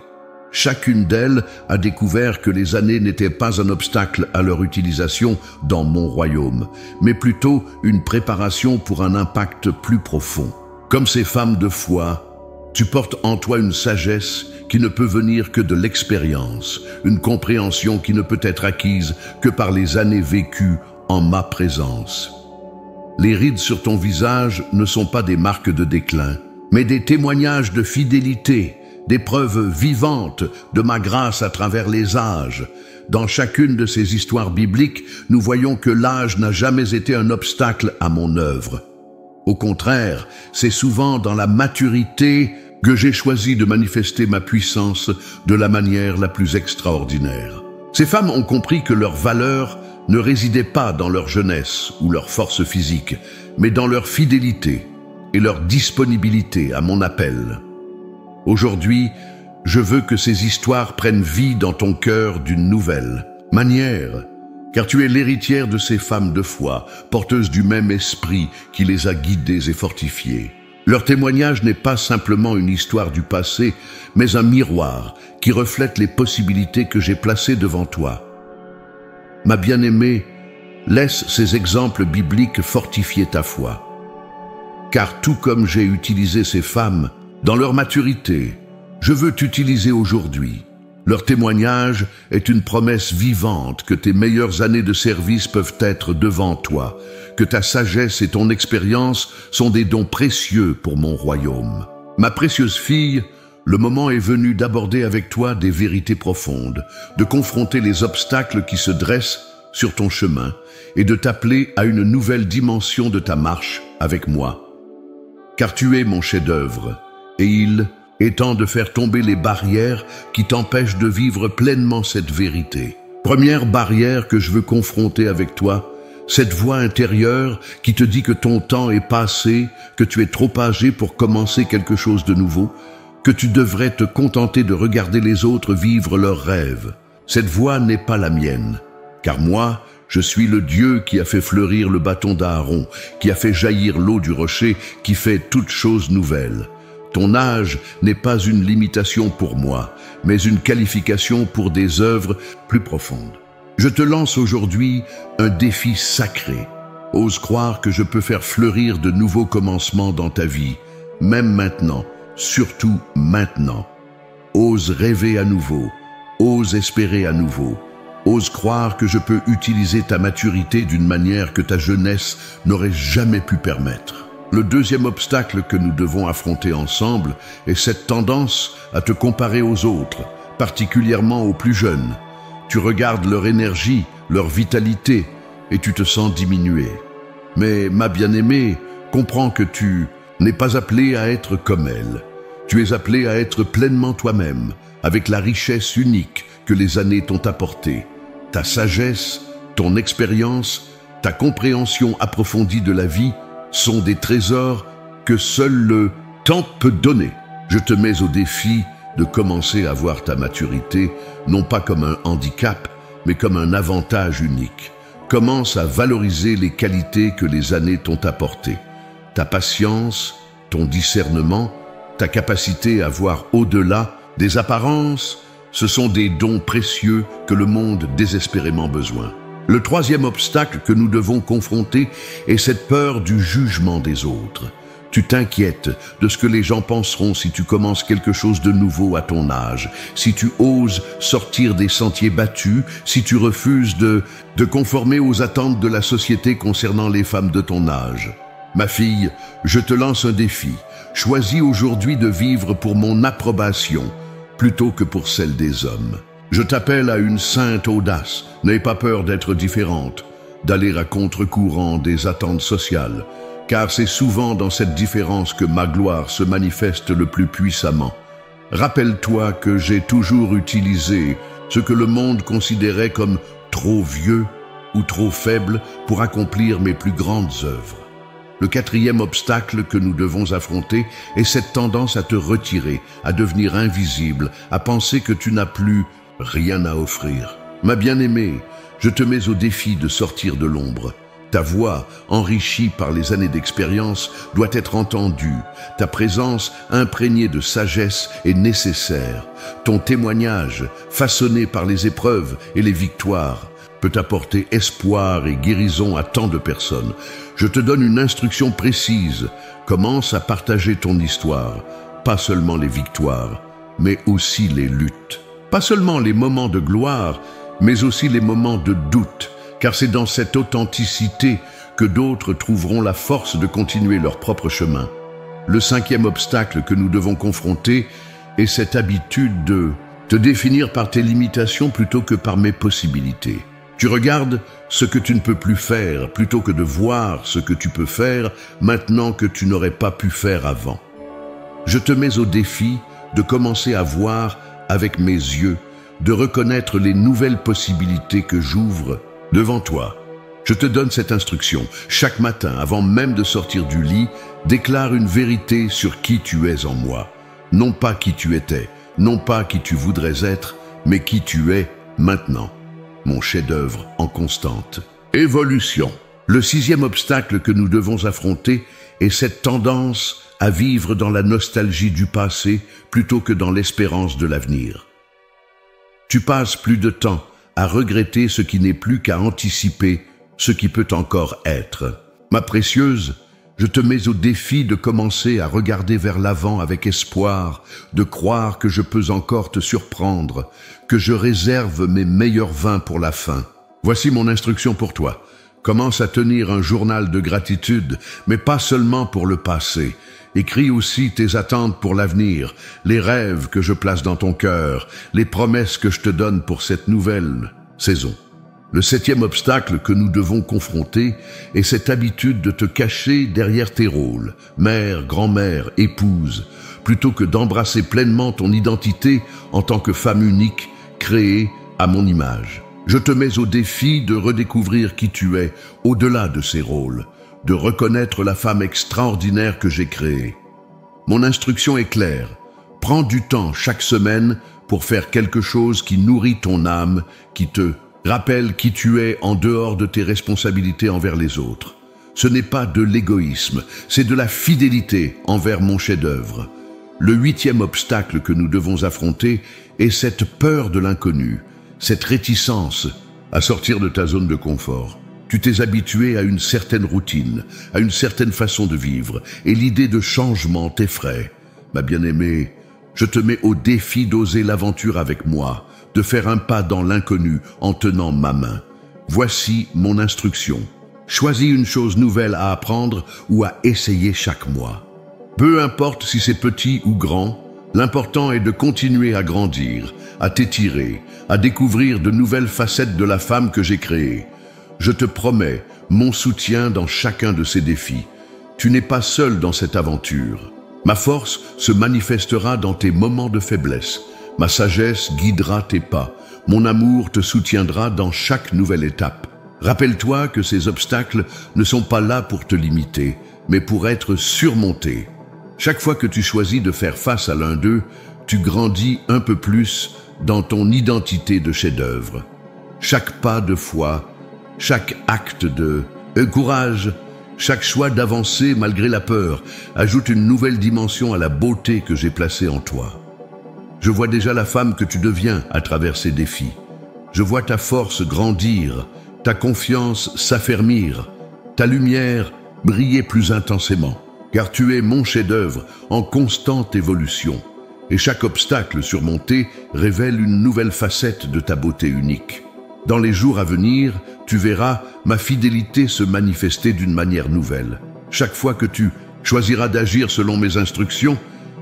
Chacune d'elles a découvert que les années n'étaient pas un obstacle à leur utilisation dans mon royaume, mais plutôt une préparation pour un impact plus profond. Comme ces femmes de foi, tu portes en toi une sagesse qui ne peut venir que de l'expérience, une compréhension qui ne peut être acquise que par les années vécues en ma présence. Les rides sur ton visage ne sont pas des marques de déclin, mais des témoignages de fidélité, des preuves vivantes de ma grâce à travers les âges. Dans chacune de ces histoires bibliques, nous voyons que l'âge n'a jamais été un obstacle à mon œuvre. Au contraire, c'est souvent dans la maturité que j'ai choisi de manifester ma puissance de la manière la plus extraordinaire. Ces femmes ont compris que leur valeur ne résidait pas dans leur jeunesse ou leur force physique, mais dans leur fidélité et leur disponibilité à mon appel. Aujourd'hui, je veux que ces histoires prennent vie dans ton cœur d'une nouvelle manière, car tu es l'héritière de ces femmes de foi, porteuses du même esprit qui les a guidées et fortifiées. Leur témoignage n'est pas simplement une histoire du passé, mais un miroir qui reflète les possibilités que j'ai placées devant toi. Ma bien-aimée, laisse ces exemples bibliques fortifier ta foi. Car tout comme j'ai utilisé ces femmes dans leur maturité, je veux t'utiliser aujourd'hui. Leur témoignage est une promesse vivante que tes meilleures années de service peuvent être devant toi, que ta sagesse et ton expérience sont des dons précieux pour mon royaume. Ma précieuse fille, le moment est venu d'aborder avec toi des vérités profondes, de confronter les obstacles qui se dressent sur ton chemin et de t'appeler à une nouvelle dimension de ta marche avec moi. Car tu es mon chef-d'œuvre et il est temps de faire tomber les barrières qui t'empêchent de vivre pleinement cette vérité. Première barrière que je veux confronter avec toi, cette voix intérieure qui te dit que ton temps est passé, que tu es trop âgé pour commencer quelque chose de nouveau, que tu devrais te contenter de regarder les autres vivre leurs rêves. Cette voix n'est pas la mienne, car moi, je suis le Dieu qui a fait fleurir le bâton d'Aaron, qui a fait jaillir l'eau du rocher, qui fait toutes choses nouvelles. Ton âge n'est pas une limitation pour moi, mais une qualification pour des œuvres plus profondes. Je te lance aujourd'hui un défi sacré. Ose croire que je peux faire fleurir de nouveaux commencements dans ta vie, même maintenant, surtout maintenant. Ose rêver à nouveau, ose espérer à nouveau. Ose croire que je peux utiliser ta maturité d'une manière que ta jeunesse n'aurait jamais pu permettre. Le deuxième obstacle que nous devons affronter ensemble est cette tendance à te comparer aux autres, particulièrement aux plus jeunes. Tu regardes leur énergie, leur vitalité, et tu te sens diminué. Mais ma bien-aimée, comprends que tu n'es pas appelé à être comme elle. Tu es appelé à être pleinement toi-même, avec la richesse unique que les années t'ont apportée. Ta sagesse, ton expérience, ta compréhension approfondie de la vie sont des trésors que seul le temps peut donner. Je te mets au défi de commencer à voir ta maturité, non pas comme un handicap, mais comme un avantage unique. Commence à valoriser les qualités que les années t'ont apportées. Ta patience, ton discernement, ta capacité à voir au-delà des apparences, ce sont des dons précieux que le monde désespérément besoin. Le troisième obstacle que nous devons confronter est cette peur du jugement des autres. Tu t'inquiètes de ce que les gens penseront si tu commences quelque chose de nouveau à ton âge, si tu oses sortir des sentiers battus, si tu refuses de conformer aux attentes de la société concernant les femmes de ton âge. Ma fille, je te lance un défi. Choisis aujourd'hui de vivre pour mon approbation plutôt que pour celle des hommes. Je t'appelle à une sainte audace. N'aie pas peur d'être différente, d'aller à contre-courant des attentes sociales, car c'est souvent dans cette différence que ma gloire se manifeste le plus puissamment. Rappelle-toi que j'ai toujours utilisé ce que le monde considérait comme trop vieux ou trop faible pour accomplir mes plus grandes œuvres. Le quatrième obstacle que nous devons affronter est cette tendance à te retirer, à devenir invisible, à penser que tu n'as plus rien à offrir. Ma bien-aimée, je te mets au défi de sortir de l'ombre. Ta voix, enrichie par les années d'expérience, doit être entendue. Ta présence, imprégnée de sagesse, est nécessaire. Ton témoignage, façonné par les épreuves et les victoires, peut apporter espoir et guérison à tant de personnes. Je te donne une instruction précise. Commence à partager ton histoire, pas seulement les victoires, mais aussi les luttes. Pas seulement les moments de gloire, mais aussi les moments de doute, car c'est dans cette authenticité que d'autres trouveront la force de continuer leur propre chemin. Le cinquième obstacle que nous devons confronter est cette habitude de te définir par tes limitations plutôt que par mes possibilités. Tu regardes ce que tu ne peux plus faire plutôt que de voir ce que tu peux faire maintenant que tu n'aurais pas pu faire avant. Je te mets au défi de commencer à voir avec mes yeux, de reconnaître les nouvelles possibilités que j'ouvre devant toi. Je te donne cette instruction. Chaque matin, avant même de sortir du lit, déclare une vérité sur qui tu es en moi. Non pas qui tu étais, non pas qui tu voudrais être, mais qui tu es maintenant. Mon chef-d'œuvre en constante évolution. Le 6e obstacle que nous devons affronter est cette tendance à vivre dans la nostalgie du passé plutôt que dans l'espérance de l'avenir. Tu passes plus de temps à regretter ce qui n'est plus qu'à anticiper ce qui peut encore être. Ma précieuse, je te mets au défi de commencer à regarder vers l'avant avec espoir, de croire que je peux encore te surprendre, que je réserve mes meilleurs vins pour la fin. Voici mon instruction pour toi. Commence à tenir un journal de gratitude, mais pas seulement pour le passé. Écris aussi tes attentes pour l'avenir, les rêves que je place dans ton cœur, les promesses que je te donne pour cette nouvelle saison. Le 7e obstacle que nous devons confronter est cette habitude de te cacher derrière tes rôles, mère, grand-mère, épouse, plutôt que d'embrasser pleinement ton identité en tant que femme unique, créée à mon image. Je te mets au défi de redécouvrir qui tu es au-delà de ces rôles, de reconnaître la femme extraordinaire que j'ai créée. Mon instruction est claire. Prends du temps chaque semaine pour faire quelque chose qui nourrit ton âme, qui te rappelle qui tu es en dehors de tes responsabilités envers les autres. Ce n'est pas de l'égoïsme, c'est de la fidélité envers mon chef-d'œuvre. Le 8e obstacle que nous devons affronter est cette peur de l'inconnu, cette réticence à sortir de ta zone de confort. Tu t'es habitué à une certaine routine, à une certaine façon de vivre, et l'idée de changement t'effraie. Ma bien-aimée, je te mets au défi d'oser l'aventure avec moi, de faire un pas dans l'inconnu en tenant ma main. Voici mon instruction. Choisis une chose nouvelle à apprendre ou à essayer chaque mois. Peu importe si c'est petit ou grand, l'important est de continuer à grandir, à t'étirer, à découvrir de nouvelles facettes de la femme que j'ai créée. Je te promets mon soutien dans chacun de ces défis. Tu n'es pas seul dans cette aventure. Ma force se manifestera dans tes moments de faiblesse. Ma sagesse guidera tes pas. Mon amour te soutiendra dans chaque nouvelle étape. Rappelle-toi que ces obstacles ne sont pas là pour te limiter, mais pour être surmontés. Chaque fois que tu choisis de faire face à l'un d'eux, tu grandis un peu plus dans ton identité de chef-d'œuvre. Chaque pas de foi, chaque acte de courage, chaque choix d'avancer malgré la peur, ajoute une nouvelle dimension à la beauté que j'ai placée en toi. Je vois déjà la femme que tu deviens à travers ces défis. Je vois ta force grandir, ta confiance s'affermir, ta lumière briller plus intensément, car tu es mon chef-d'œuvre en constante évolution. Et chaque obstacle surmonté révèle une nouvelle facette de ta beauté unique. Dans les jours à venir, tu verras ma fidélité se manifester d'une manière nouvelle. Chaque fois que tu choisiras d'agir selon mes instructions,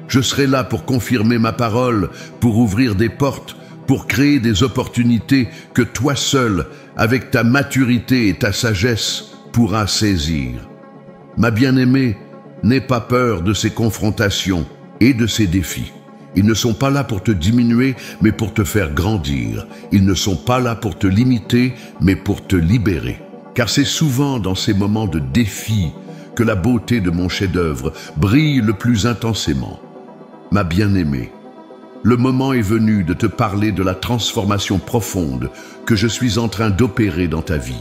je serai là pour confirmer ma parole, pour ouvrir des portes, pour créer des opportunités que toi seul, avec ta maturité et ta sagesse, pourras saisir. Ma bien-aimée, n'aie pas peur de ces confrontations et de ces défis. Ils ne sont pas là pour te diminuer, mais pour te faire grandir. Ils ne sont pas là pour te limiter, mais pour te libérer. Car c'est souvent dans ces moments de défi que la beauté de mon chef-d'œuvre brille le plus intensément. Ma bien-aimée, le moment est venu de te parler de la transformation profonde que je suis en train d'opérer dans ta vie.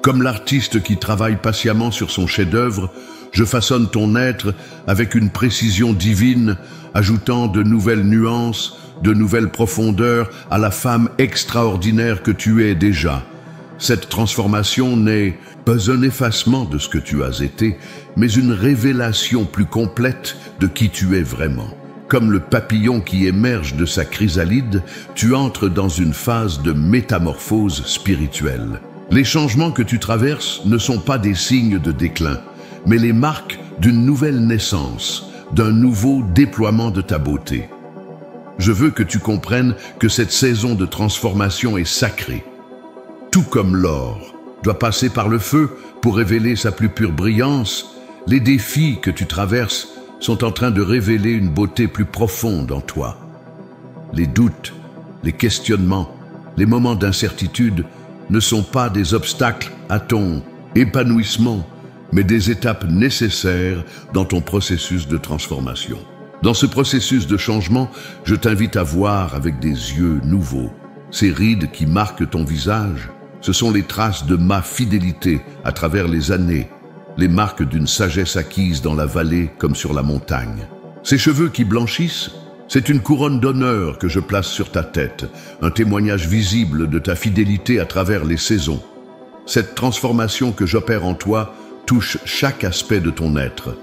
Comme l'artiste qui travaille patiemment sur son chef-d'œuvre, je façonne ton être avec une précision divine, ajoutant de nouvelles nuances, de nouvelles profondeurs à la femme extraordinaire que tu es déjà. Cette transformation n'est pas un effacement de ce que tu as été, mais une révélation plus complète de qui tu es vraiment. Comme le papillon qui émerge de sa chrysalide, tu entres dans une phase de métamorphose spirituelle. Les changements que tu traverses ne sont pas des signes de déclin, mais les marques d'une nouvelle naissance, d'un nouveau déploiement de ta beauté. Je veux que tu comprennes que cette saison de transformation est sacrée. Tout comme l'or doit passer par le feu pour révéler sa plus pure brillance, les défis que tu traverses sont en train de révéler une beauté plus profonde en toi. Les doutes, les questionnements, les moments d'incertitude ne sont pas des obstacles à ton épanouissement, mais des étapes nécessaires dans ton processus de transformation. Dans ce processus de changement, je t'invite à voir avec des yeux nouveaux. Ces rides qui marquent ton visage, ce sont les traces de ma fidélité à travers les années, les marques d'une sagesse acquise dans la vallée comme sur la montagne. Ces cheveux qui blanchissent, c'est une couronne d'honneur que je place sur ta tête, un témoignage visible de ta fidélité à travers les saisons. Cette transformation que j'opère en toi touche chaque aspect de ton être.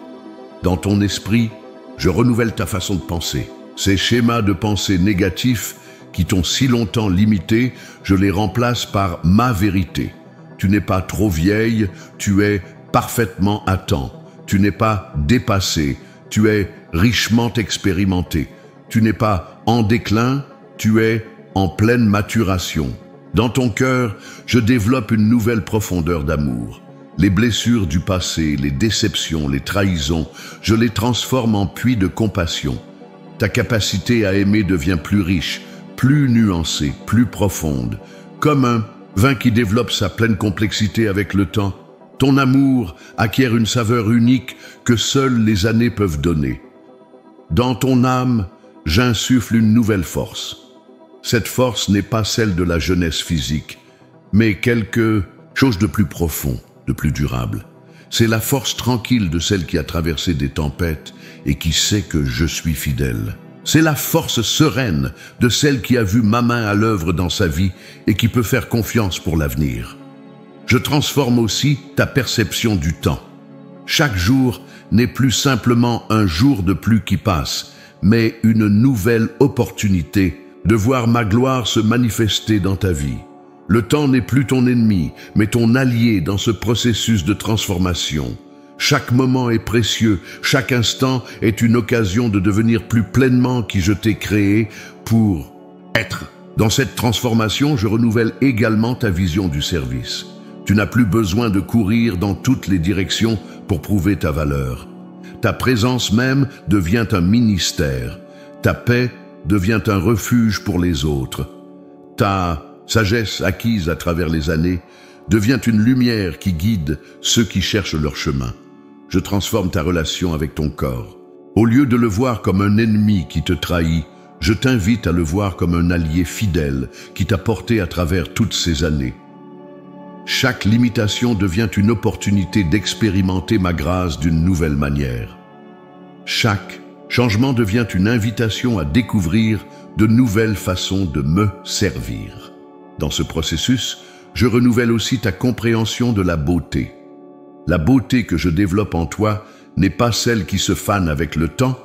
Dans ton esprit, je renouvelle ta façon de penser. Ces schémas de pensée négatifs qui t'ont si longtemps limité, je les remplace par ma vérité. Tu n'es pas trop vieille, tu es parfaitement à temps. Tu n'es pas dépassé, tu es richement expérimenté. Tu n'es pas en déclin, tu es en pleine maturation. Dans ton cœur, je développe une nouvelle profondeur d'amour. Les blessures du passé, les déceptions, les trahisons, je les transforme en puits de compassion. Ta capacité à aimer devient plus riche, plus nuancée, plus profonde. Comme un vin qui développe sa pleine complexité avec le temps, ton amour acquiert une saveur unique que seules les années peuvent donner. Dans ton âme, j'insuffle une nouvelle force. Cette force n'est pas celle de la jeunesse physique, mais quelque chose de plus profond, de plus durable. C'est la force tranquille de celle qui a traversé des tempêtes et qui sait que je suis fidèle. C'est la force sereine de celle qui a vu ma main à l'œuvre dans sa vie et qui peut faire confiance pour l'avenir. Je transforme aussi ta perception du temps. Chaque jour n'est plus simplement un jour de plus qui passe, mais une nouvelle opportunité de voir ma gloire se manifester dans ta vie. Le temps n'est plus ton ennemi, mais ton allié dans ce processus de transformation. Chaque moment est précieux, chaque instant est une occasion de devenir plus pleinement qui je t'ai créé pour être. Dans cette transformation, je renouvelle également ta vision du service. Tu n'as plus besoin de courir dans toutes les directions pour prouver ta valeur. Ta présence même devient un ministère. Ta paix devient un refuge pour les autres. Ta sagesse acquise à travers les années devient une lumière qui guide ceux qui cherchent leur chemin. Je transforme ta relation avec ton corps. Au lieu de le voir comme un ennemi qui te trahit, je t'invite à le voir comme un allié fidèle qui t'a porté à travers toutes ces années. Chaque limitation devient une opportunité d'expérimenter ma grâce d'une nouvelle manière. Chaque changement devient une invitation à découvrir de nouvelles façons de me servir. Dans ce processus, je renouvelle aussi ta compréhension de la beauté. La beauté que je développe en toi n'est pas celle qui se fane avec le temps,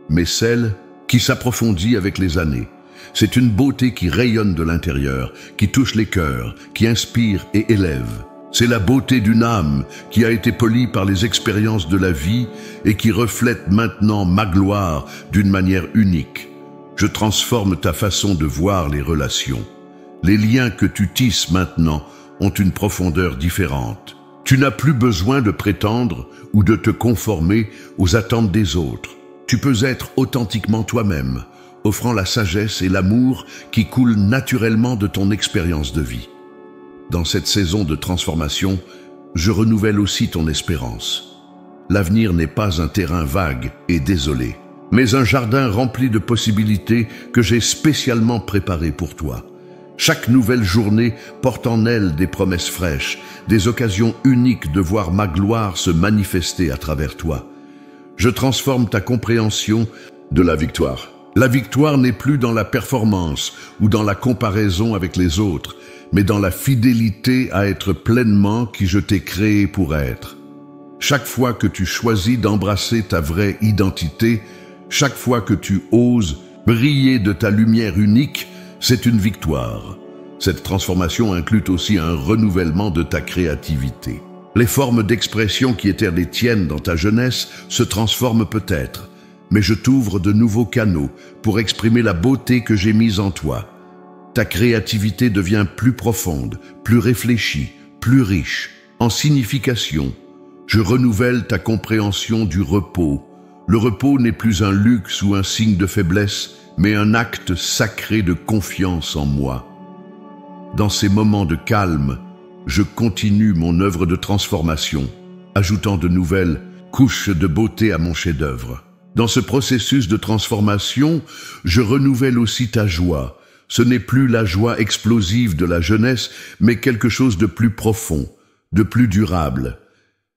mais celle qui s'approfondit avec les années. C'est une beauté qui rayonne de l'intérieur, qui touche les cœurs, qui inspire et élève. C'est la beauté d'une âme qui a été polie par les expériences de la vie et qui reflète maintenant ma gloire d'une manière unique. Je transforme ta façon de voir les relations. Les liens que tu tisses maintenant ont une profondeur différente. Tu n'as plus besoin de prétendre ou de te conformer aux attentes des autres. Tu peux être authentiquement toi-même, offrant la sagesse et l'amour qui coulent naturellement de ton expérience de vie. Dans cette saison de transformation, je renouvelle aussi ton espérance. L'avenir n'est pas un terrain vague et désolé, mais un jardin rempli de possibilités que j'ai spécialement préparé pour toi. Chaque nouvelle journée porte en elle des promesses fraîches, des occasions uniques de voir ma gloire se manifester à travers toi. Je transforme ta compréhension de la victoire. La victoire n'est plus dans la performance ou dans la comparaison avec les autres, mais dans la fidélité à être pleinement qui je t'ai créé pour être. Chaque fois que tu choisis d'embrasser ta vraie identité, chaque fois que tu oses briller de ta lumière unique, c'est une victoire. Cette transformation inclut aussi un renouvellement de ta créativité. Les formes d'expression qui étaient les tiennes dans ta jeunesse se transforment peut-être, mais je t'ouvre de nouveaux canaux pour exprimer la beauté que j'ai mise en toi. Ta créativité devient plus profonde, plus réfléchie, plus riche. En signification, je renouvelle ta compréhension du repos, Le repos n'est plus un luxe ou un signe de faiblesse, mais un acte sacré de confiance en moi. Dans ces moments de calme, je continue mon œuvre de transformation, ajoutant de nouvelles couches de beauté à mon chef-d'œuvre. Dans ce processus de transformation, je renouvelle aussi ta joie. Ce n'est plus la joie explosive de la jeunesse, mais quelque chose de plus profond, de plus durable.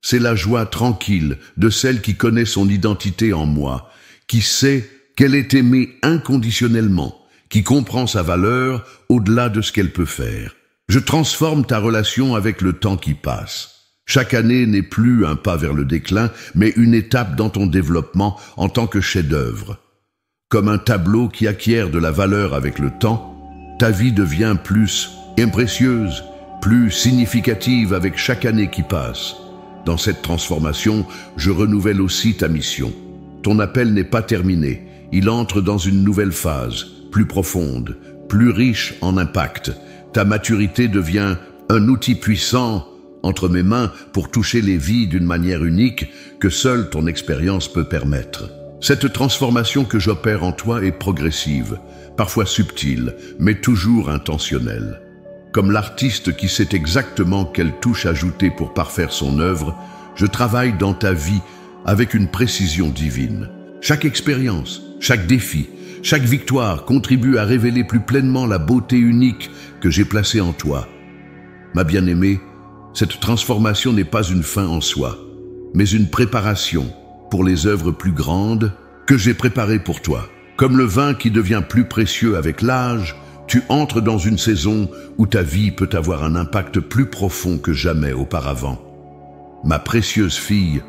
C'est la joie tranquille de celle qui connaît son identité en moi, qui sait qu'elle est aimée inconditionnellement, qui comprend sa valeur au-delà de ce qu'elle peut faire. Je transforme ta relation avec le temps qui passe. Chaque année n'est plus un pas vers le déclin, mais une étape dans ton développement en tant que chef-d'œuvre. Comme un tableau qui acquiert de la valeur avec le temps, ta vie devient plus précieuse, plus significative avec chaque année qui passe. Dans cette transformation, je renouvelle aussi ta mission. Ton appel n'est pas terminé, il entre dans une nouvelle phase, plus profonde, plus riche en impact. Ta maturité devient un outil puissant entre mes mains pour toucher les vies d'une manière unique que seule ton expérience peut permettre. Cette transformation que j'opère en toi est progressive, parfois subtile, mais toujours intentionnelle. Comme l'artiste qui sait exactement quelle touche ajouter pour parfaire son œuvre, je travaille dans ta vie avec une précision divine. Chaque expérience, chaque défi, chaque victoire contribue à révéler plus pleinement la beauté unique que j'ai placée en toi. Ma bien-aimée, cette transformation n'est pas une fin en soi, mais une préparation pour les œuvres plus grandes que j'ai préparées pour toi. Comme le vin qui devient plus précieux avec l'âge, tu entres dans une saison où ta vie peut avoir un impact plus profond que jamais auparavant. Ma précieuse fille,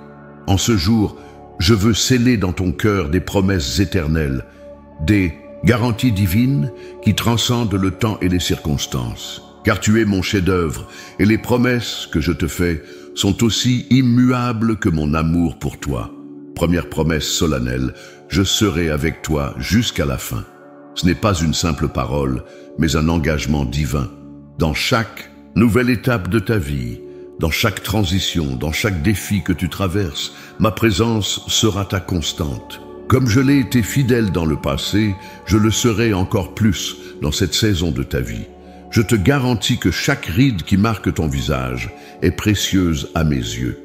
en ce jour, je veux sceller dans ton cœur des promesses éternelles, des garanties divines qui transcendent le temps et les circonstances. Car tu es mon chef-d'œuvre et les promesses que je te fais sont aussi immuables que mon amour pour toi. Première promesse solennelle, je serai avec toi jusqu'à la fin. Ce n'est pas une simple parole, mais un engagement divin. Dans chaque nouvelle étape de ta vie, dans chaque transition, dans chaque défi que tu traverses, ma présence sera ta constante. Comme je l'ai été fidèle dans le passé, je le serai encore plus dans cette saison de ta vie. Je te garantis que chaque ride qui marque ton visage est précieuse à mes yeux.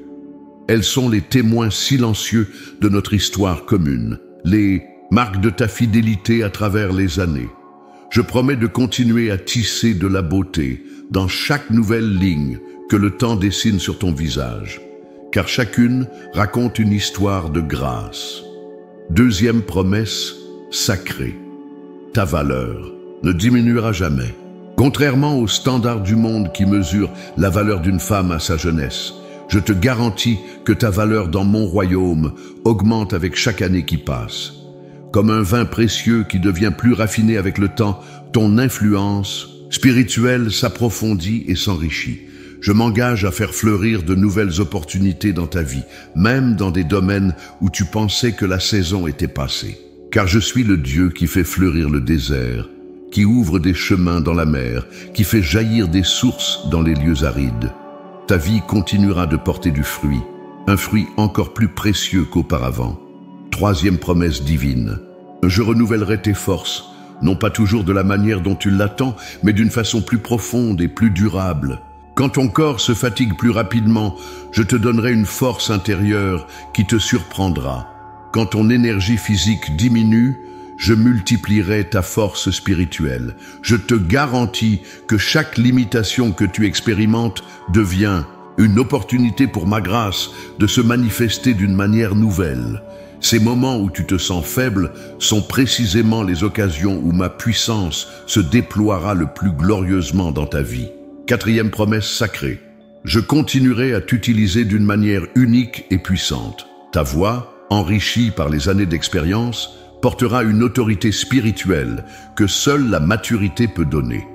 Elles sont les témoins silencieux de notre histoire commune, les marques de ta fidélité à travers les années. Je promets de continuer à tisser de la beauté dans chaque nouvelle ligne que le temps dessine sur ton visage, car chacune raconte une histoire de grâce. Deuxième promesse sacrée. Ta valeur ne diminuera jamais. Contrairement aux standards du monde qui mesurent la valeur d'une femme à sa jeunesse, je te garantis que ta valeur dans mon royaume augmente avec chaque année qui passe. Comme un vin précieux qui devient plus raffiné avec le temps, ton influence spirituelle s'approfondit et s'enrichit. Je m'engage à faire fleurir de nouvelles opportunités dans ta vie, même dans des domaines où tu pensais que la saison était passée. Car je suis le Dieu qui fait fleurir le désert, qui ouvre des chemins dans la mer, qui fait jaillir des sources dans les lieux arides. Ta vie continuera de porter du fruit, un fruit encore plus précieux qu'auparavant. Troisième promesse divine. Je renouvellerai tes forces, non pas toujours de la manière dont tu l'attends, mais d'une façon plus profonde et plus durable. Quand ton corps se fatigue plus rapidement, je te donnerai une force intérieure qui te surprendra. Quand ton énergie physique diminue, je multiplierai ta force spirituelle. Je te garantis que chaque limitation que tu expérimentes devient une opportunité pour ma grâce de se manifester d'une manière nouvelle. Ces moments où tu te sens faible sont précisément les occasions où ma puissance se déploiera le plus glorieusement dans ta vie. Quatrième promesse sacrée. Je continuerai à t'utiliser d'une manière unique et puissante. Ta voix, enrichie par les années d'expérience, portera une autorité spirituelle que seule la maturité peut donner.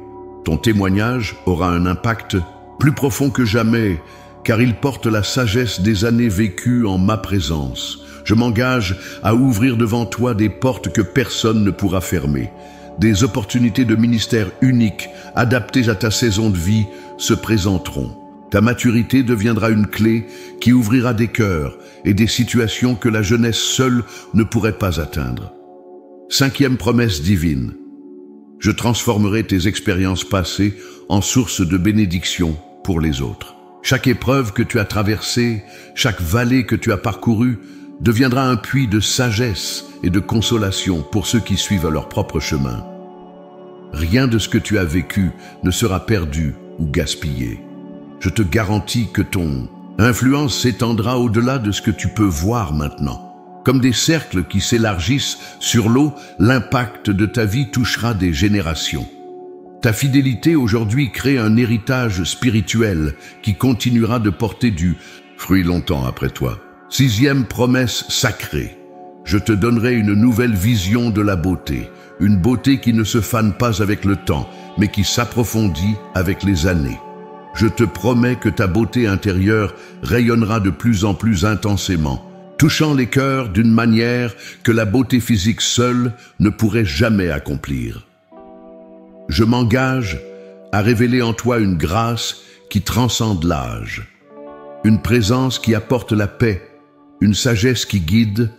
Ton témoignage aura un impact plus profond que jamais, car il porte la sagesse des années vécues en ma présence. Je m'engage à ouvrir devant toi des portes que personne ne pourra fermer. Des opportunités de ministère uniques, adaptées à ta saison de vie, se présenteront. Ta maturité deviendra une clé qui ouvrira des cœurs et des situations que la jeunesse seule ne pourrait pas atteindre. 5e promesse divine. Je transformerai tes expériences passées en source de bénédiction pour les autres. Chaque épreuve que tu as traversée, chaque vallée que tu as parcourue, deviendra un puits de sagesse et de consolation pour ceux qui suivent leur propre chemin. Rien de ce que tu as vécu ne sera perdu ou gaspillé. Je te garantis que ton influence s'étendra au-delà de ce que tu peux voir maintenant. Comme des cercles qui s'élargissent sur l'eau, l'impact de ta vie touchera des générations. Ta fidélité aujourd'hui crée un héritage spirituel qui continuera de porter du fruit longtemps après toi. 6e promesse sacrée. Je te donnerai une nouvelle vision de la beauté, une beauté qui ne se fane pas avec le temps, mais qui s'approfondit avec les années. Je te promets que ta beauté intérieure rayonnera de plus en plus intensément, touchant les cœurs d'une manière que la beauté physique seule ne pourrait jamais accomplir. Je m'engage à révéler en toi une grâce qui transcende l'âge, une présence qui apporte la paix, une sagesse qui guide,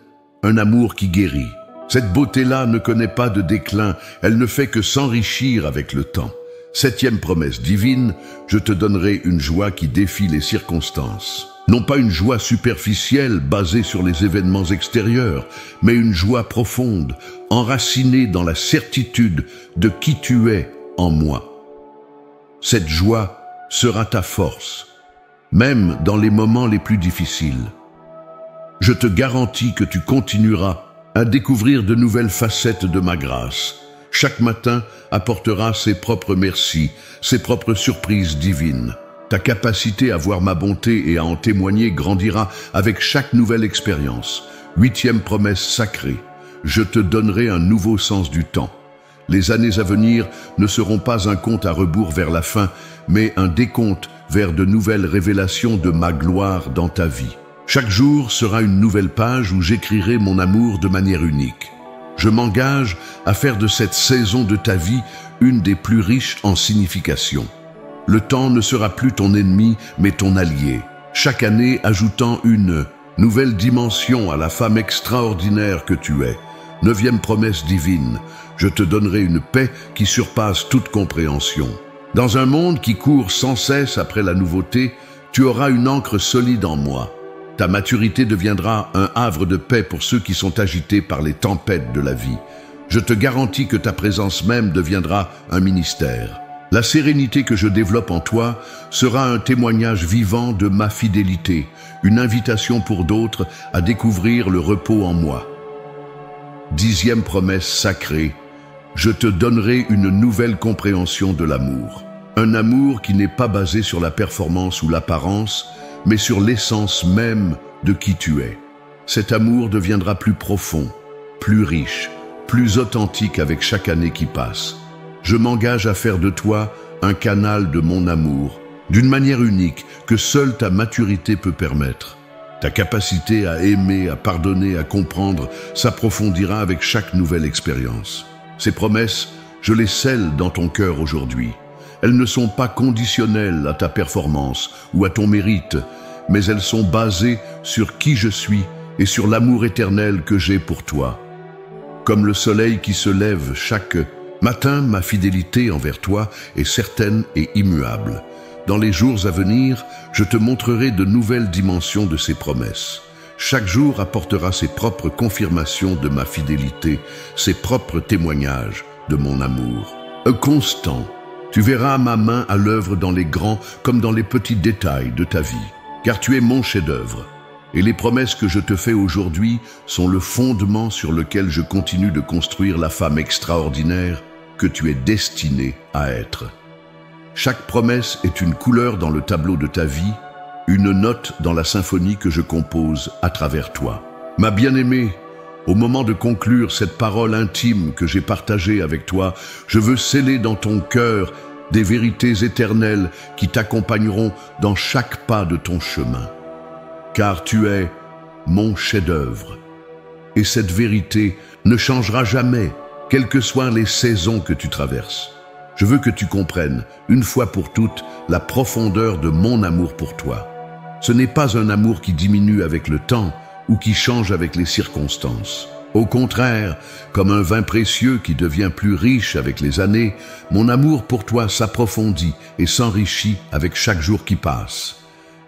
un amour qui guérit. Cette beauté-là ne connaît pas de déclin, elle ne fait que s'enrichir avec le temps. 7e promesse divine, je te donnerai une joie qui défie les circonstances. Non pas une joie superficielle basée sur les événements extérieurs, mais une joie profonde, enracinée dans la certitude de qui tu es en moi. Cette joie sera ta force, même dans les moments les plus difficiles. Je te garantis que tu continueras à découvrir de nouvelles facettes de ma grâce. Chaque matin apportera ses propres merci, ses propres surprises divines. Ta capacité à voir ma bonté et à en témoigner grandira avec chaque nouvelle expérience. 8e promesse sacrée. Je te donnerai un nouveau sens du temps. Les années à venir ne seront pas un compte à rebours vers la fin, mais un décompte vers de nouvelles révélations de ma gloire dans ta vie. Chaque jour sera une nouvelle page où j'écrirai mon amour de manière unique. Je m'engage à faire de cette saison de ta vie une des plus riches en signification. Le temps ne sera plus ton ennemi, mais ton allié, chaque année ajoutant une nouvelle dimension à la femme extraordinaire que tu es. 9e promesse divine, je te donnerai une paix qui surpasse toute compréhension. Dans un monde qui court sans cesse après la nouveauté, tu auras une ancre solide en moi. Ta maturité deviendra un havre de paix pour ceux qui sont agités par les tempêtes de la vie. Je te garantis que ta présence même deviendra un ministère. La sérénité que je développe en toi sera un témoignage vivant de ma fidélité, une invitation pour d'autres à découvrir le repos en moi. 10e promesse sacrée, je te donnerai une nouvelle compréhension de l'amour. Un amour qui n'est pas basé sur la performance ou l'apparence, mais sur l'essence même de qui tu es. Cet amour deviendra plus profond, plus riche, plus authentique avec chaque année qui passe. Je m'engage à faire de toi un canal de mon amour, d'une manière unique que seule ta maturité peut permettre. Ta capacité à aimer, à pardonner, à comprendre s'approfondira avec chaque nouvelle expérience. Ces promesses, je les scelle dans ton cœur aujourd'hui. Elles ne sont pas conditionnelles à ta performance ou à ton mérite, mais elles sont basées sur qui je suis et sur l'amour éternel que j'ai pour toi. Comme le soleil qui se lève chaque matin, ma fidélité envers toi est certaine et immuable. Dans les jours à venir, je te montrerai de nouvelles dimensions de ces promesses. Chaque jour apportera ses propres confirmations de ma fidélité, ses propres témoignages de mon amour. Constant, tu verras ma main à l'œuvre dans les grands comme dans les petits détails de ta vie, car tu es mon chef-d'œuvre. Et les promesses que je te fais aujourd'hui sont le fondement sur lequel je continue de construire la femme extraordinaire que tu es destinée à être. Chaque promesse est une couleur dans le tableau de ta vie, une note dans la symphonie que je compose à travers toi. Ma bien-aimée, au moment de conclure cette parole intime que j'ai partagée avec toi, je veux sceller dans ton cœur des vérités éternelles qui t'accompagneront dans chaque pas de ton chemin. Car tu es mon chef-d'œuvre. Et cette vérité ne changera jamais, quelles que soient les saisons que tu traverses. Je veux que tu comprennes, une fois pour toutes, la profondeur de mon amour pour toi. Ce n'est pas un amour qui diminue avec le temps ou qui change avec les circonstances. Au contraire, comme un vin précieux qui devient plus riche avec les années, mon amour pour toi s'approfondit et s'enrichit avec chaque jour qui passe.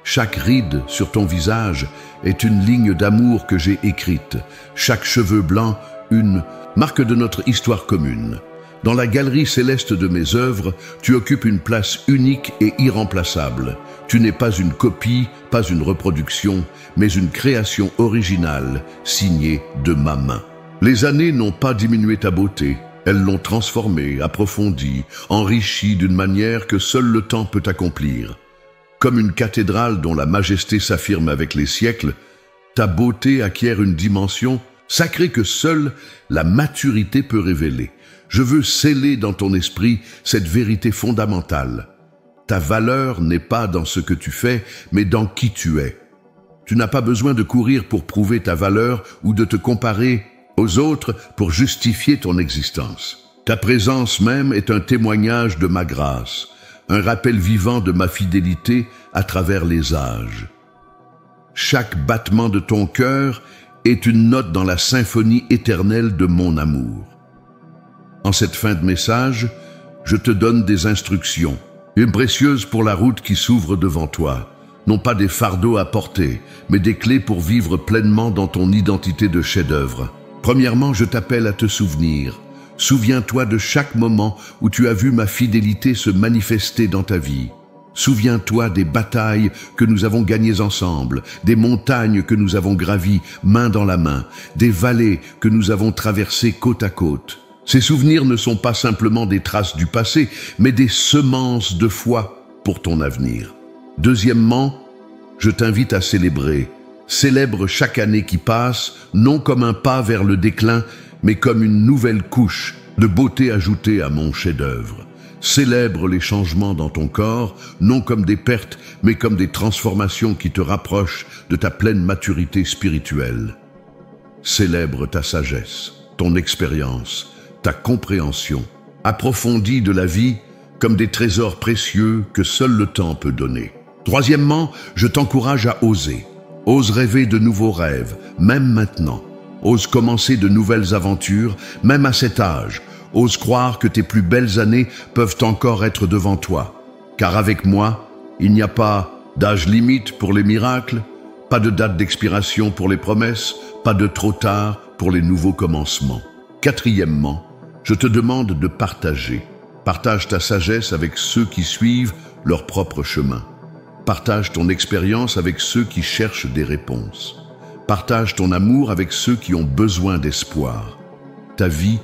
Chaque ride sur ton visage est une ligne d'amour que j'ai écrite. Chaque cheveu blanc, une marque de notre histoire commune. Dans la galerie céleste de mes œuvres, tu occupes une place unique et irremplaçable. Tu n'es pas une copie, pas une reproduction, mais une création originale, signée de ma main. Les années n'ont pas diminué ta beauté. Elles l'ont transformée, approfondie, enrichie d'une manière que seul le temps peut accomplir. Comme une cathédrale dont la majesté s'affirme avec les siècles, ta beauté acquiert une dimension sacrée que seule la maturité peut révéler. Je veux sceller dans ton esprit cette vérité fondamentale. Ta valeur n'est pas dans ce que tu fais, mais dans qui tu es. Tu n'as pas besoin de courir pour prouver ta valeur ou de te comparer aux autres pour justifier ton existence. Ta présence même est un témoignage de ma grâce, un rappel vivant de ma fidélité à travers les âges. Chaque battement de ton cœur est une note dans la symphonie éternelle de mon amour. En cette fin de message, je te donne des instructions, une précieuse pour la route qui s'ouvre devant toi. Non pas des fardeaux à porter, mais des clés pour vivre pleinement dans ton identité de chef-d'œuvre. Premièrement, je t'appelle à te souvenir. Souviens-toi de chaque moment où tu as vu ma fidélité se manifester dans ta vie. Souviens-toi des batailles que nous avons gagnées ensemble, des montagnes que nous avons gravies main dans la main, des vallées que nous avons traversées côte à côte. Ces souvenirs ne sont pas simplement des traces du passé, mais des semences de foi pour ton avenir. Deuxièmement, je t'invite à célébrer. Célèbre chaque année qui passe, non comme un pas vers le déclin, mais comme une nouvelle couche de beauté ajoutée à mon chef-d'œuvre. Célèbre les changements dans ton corps, non comme des pertes, mais comme des transformations qui te rapprochent de ta pleine maturité spirituelle. Célèbre ta sagesse, ton expérience, ta compréhension, approfondie de la vie comme des trésors précieux que seul le temps peut donner. Troisièmement, je t'encourage à oser. Ose rêver de nouveaux rêves, même maintenant. Ose commencer de nouvelles aventures, même à cet âge. Ose croire que tes plus belles années peuvent encore être devant toi. Car avec moi, il n'y a pas d'âge limite pour les miracles, pas de date d'expiration pour les promesses, pas de trop tard pour les nouveaux commencements. Quatrièmement, je te demande de partager. Partage ta sagesse avec ceux qui suivent leur propre chemin. Partage ton expérience avec ceux qui cherchent des réponses. Partage ton amour avec ceux qui ont besoin d'espoir. Ta vie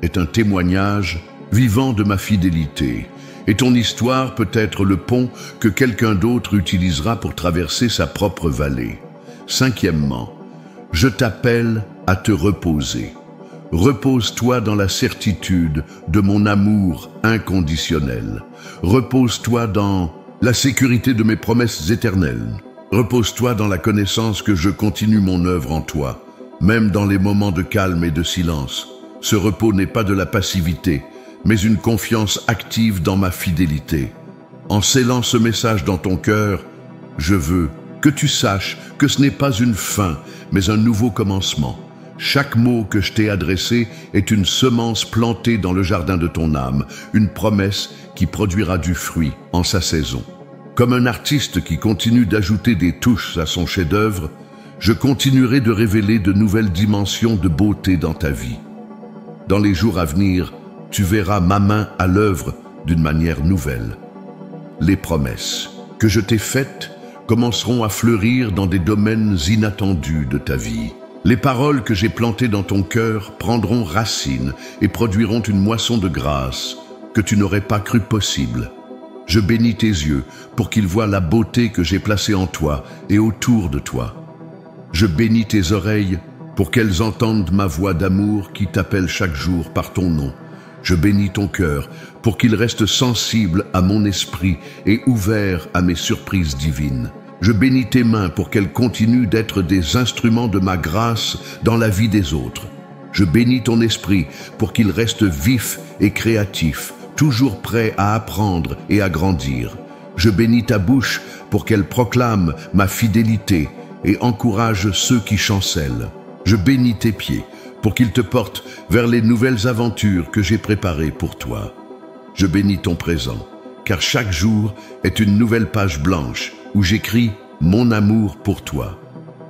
est un témoignage vivant de ma fidélité, et ton histoire peut être le pont que quelqu'un d'autre utilisera pour traverser sa propre vallée. Cinquièmement, je t'appelle à te reposer. Repose-toi dans la certitude de mon amour inconditionnel. Repose-toi dans la sécurité de mes promesses éternelles. Repose-toi dans la connaissance que je continue mon œuvre en toi, même dans les moments de calme et de silence. Ce repos n'est pas de la passivité, mais une confiance active dans ma fidélité. En scellant ce message dans ton cœur, je veux que tu saches que ce n'est pas une fin, mais un nouveau commencement. Chaque mot que je t'ai adressé est une semence plantée dans le jardin de ton âme, une promesse qui produira du fruit en sa saison. Comme un artiste qui continue d'ajouter des touches à son chef-d'œuvre, je continuerai de révéler de nouvelles dimensions de beauté dans ta vie. Dans les jours à venir, tu verras ma main à l'œuvre d'une manière nouvelle. Les promesses que je t'ai faites commenceront à fleurir dans des domaines inattendus de ta vie. Les paroles que j'ai plantées dans ton cœur prendront racine et produiront une moisson de grâce que tu n'aurais pas cru possible. Je bénis tes yeux pour qu'ils voient la beauté que j'ai placée en toi et autour de toi. Je bénis tes oreilles pour qu'elles entendent ma voix d'amour qui t'appelle chaque jour par ton nom. Je bénis ton cœur pour qu'il reste sensible à mon esprit et ouvert à mes surprises divines. Je bénis tes mains pour qu'elles continuent d'être des instruments de ma grâce dans la vie des autres. Je bénis ton esprit pour qu'il reste vif et créatif, toujours prêt à apprendre et à grandir. Je bénis ta bouche pour qu'elle proclame ma fidélité et encourage ceux qui chancellent. Je bénis tes pieds pour qu'ils te portent vers les nouvelles aventures que j'ai préparées pour toi. Je bénis ton présent, car chaque jour est une nouvelle page blanche où j'écris mon amour pour toi.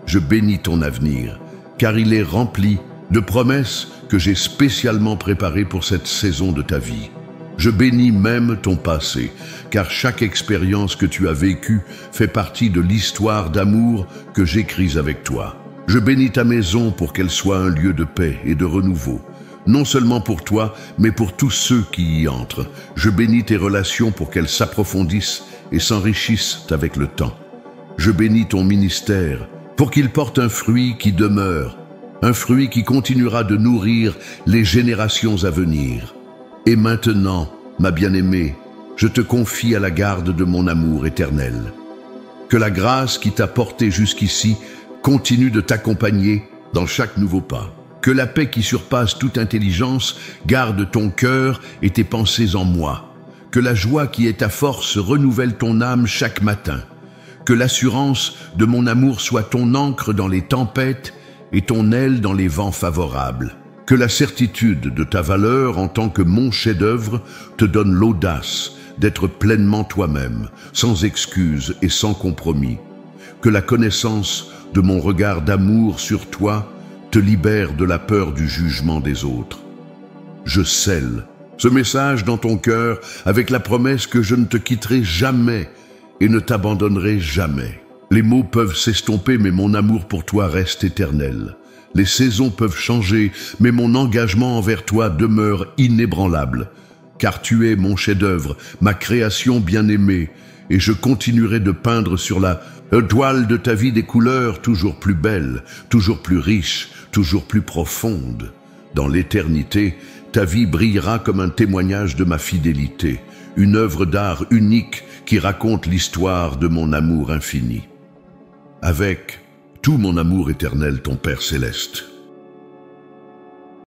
Je bénis ton avenir, car il est rempli de promesses que j'ai spécialement préparées pour cette saison de ta vie. Je bénis même ton passé, car chaque expérience que tu as vécue fait partie de l'histoire d'amour que j'écris avec toi. Je bénis ta maison pour qu'elle soit un lieu de paix et de renouveau, non seulement pour toi, mais pour tous ceux qui y entrent. Je bénis tes relations pour qu'elles s'approfondissent et s'enrichissent avec le temps. Je bénis ton ministère pour qu'il porte un fruit qui demeure, un fruit qui continuera de nourrir les générations à venir. Et maintenant, ma bien-aimée, je te confie à la garde de mon amour éternel. Que la grâce qui t'a porté jusqu'ici continue de t'accompagner dans chaque nouveau pas. Que la paix qui surpasse toute intelligence garde ton cœur et tes pensées en moi. Que la joie qui est ta force renouvelle ton âme chaque matin. Que l'assurance de mon amour soit ton ancre dans les tempêtes et ton aile dans les vents favorables. Que la certitude de ta valeur en tant que mon chef-d'œuvre te donne l'audace d'être pleinement toi-même, sans excuses et sans compromis. Que la connaissance de mon regard d'amour sur toi te libère de la peur du jugement des autres. Je scelle ce message dans ton cœur avec la promesse que je ne te quitterai jamais et ne t'abandonnerai jamais. Les mots peuvent s'estomper, mais mon amour pour toi reste éternel. Les saisons peuvent changer, mais mon engagement envers toi demeure inébranlable. Car tu es mon chef-d'œuvre, ma création bien-aimée, et je continuerai de peindre sur la toile de ta vie des couleurs toujours plus belles, toujours plus riches, toujours plus profondes. Dans l'éternité, ta vie brillera comme un témoignage de ma fidélité, une œuvre d'art unique qui raconte l'histoire de mon amour infini. Avec tout mon amour éternel, ton Père céleste.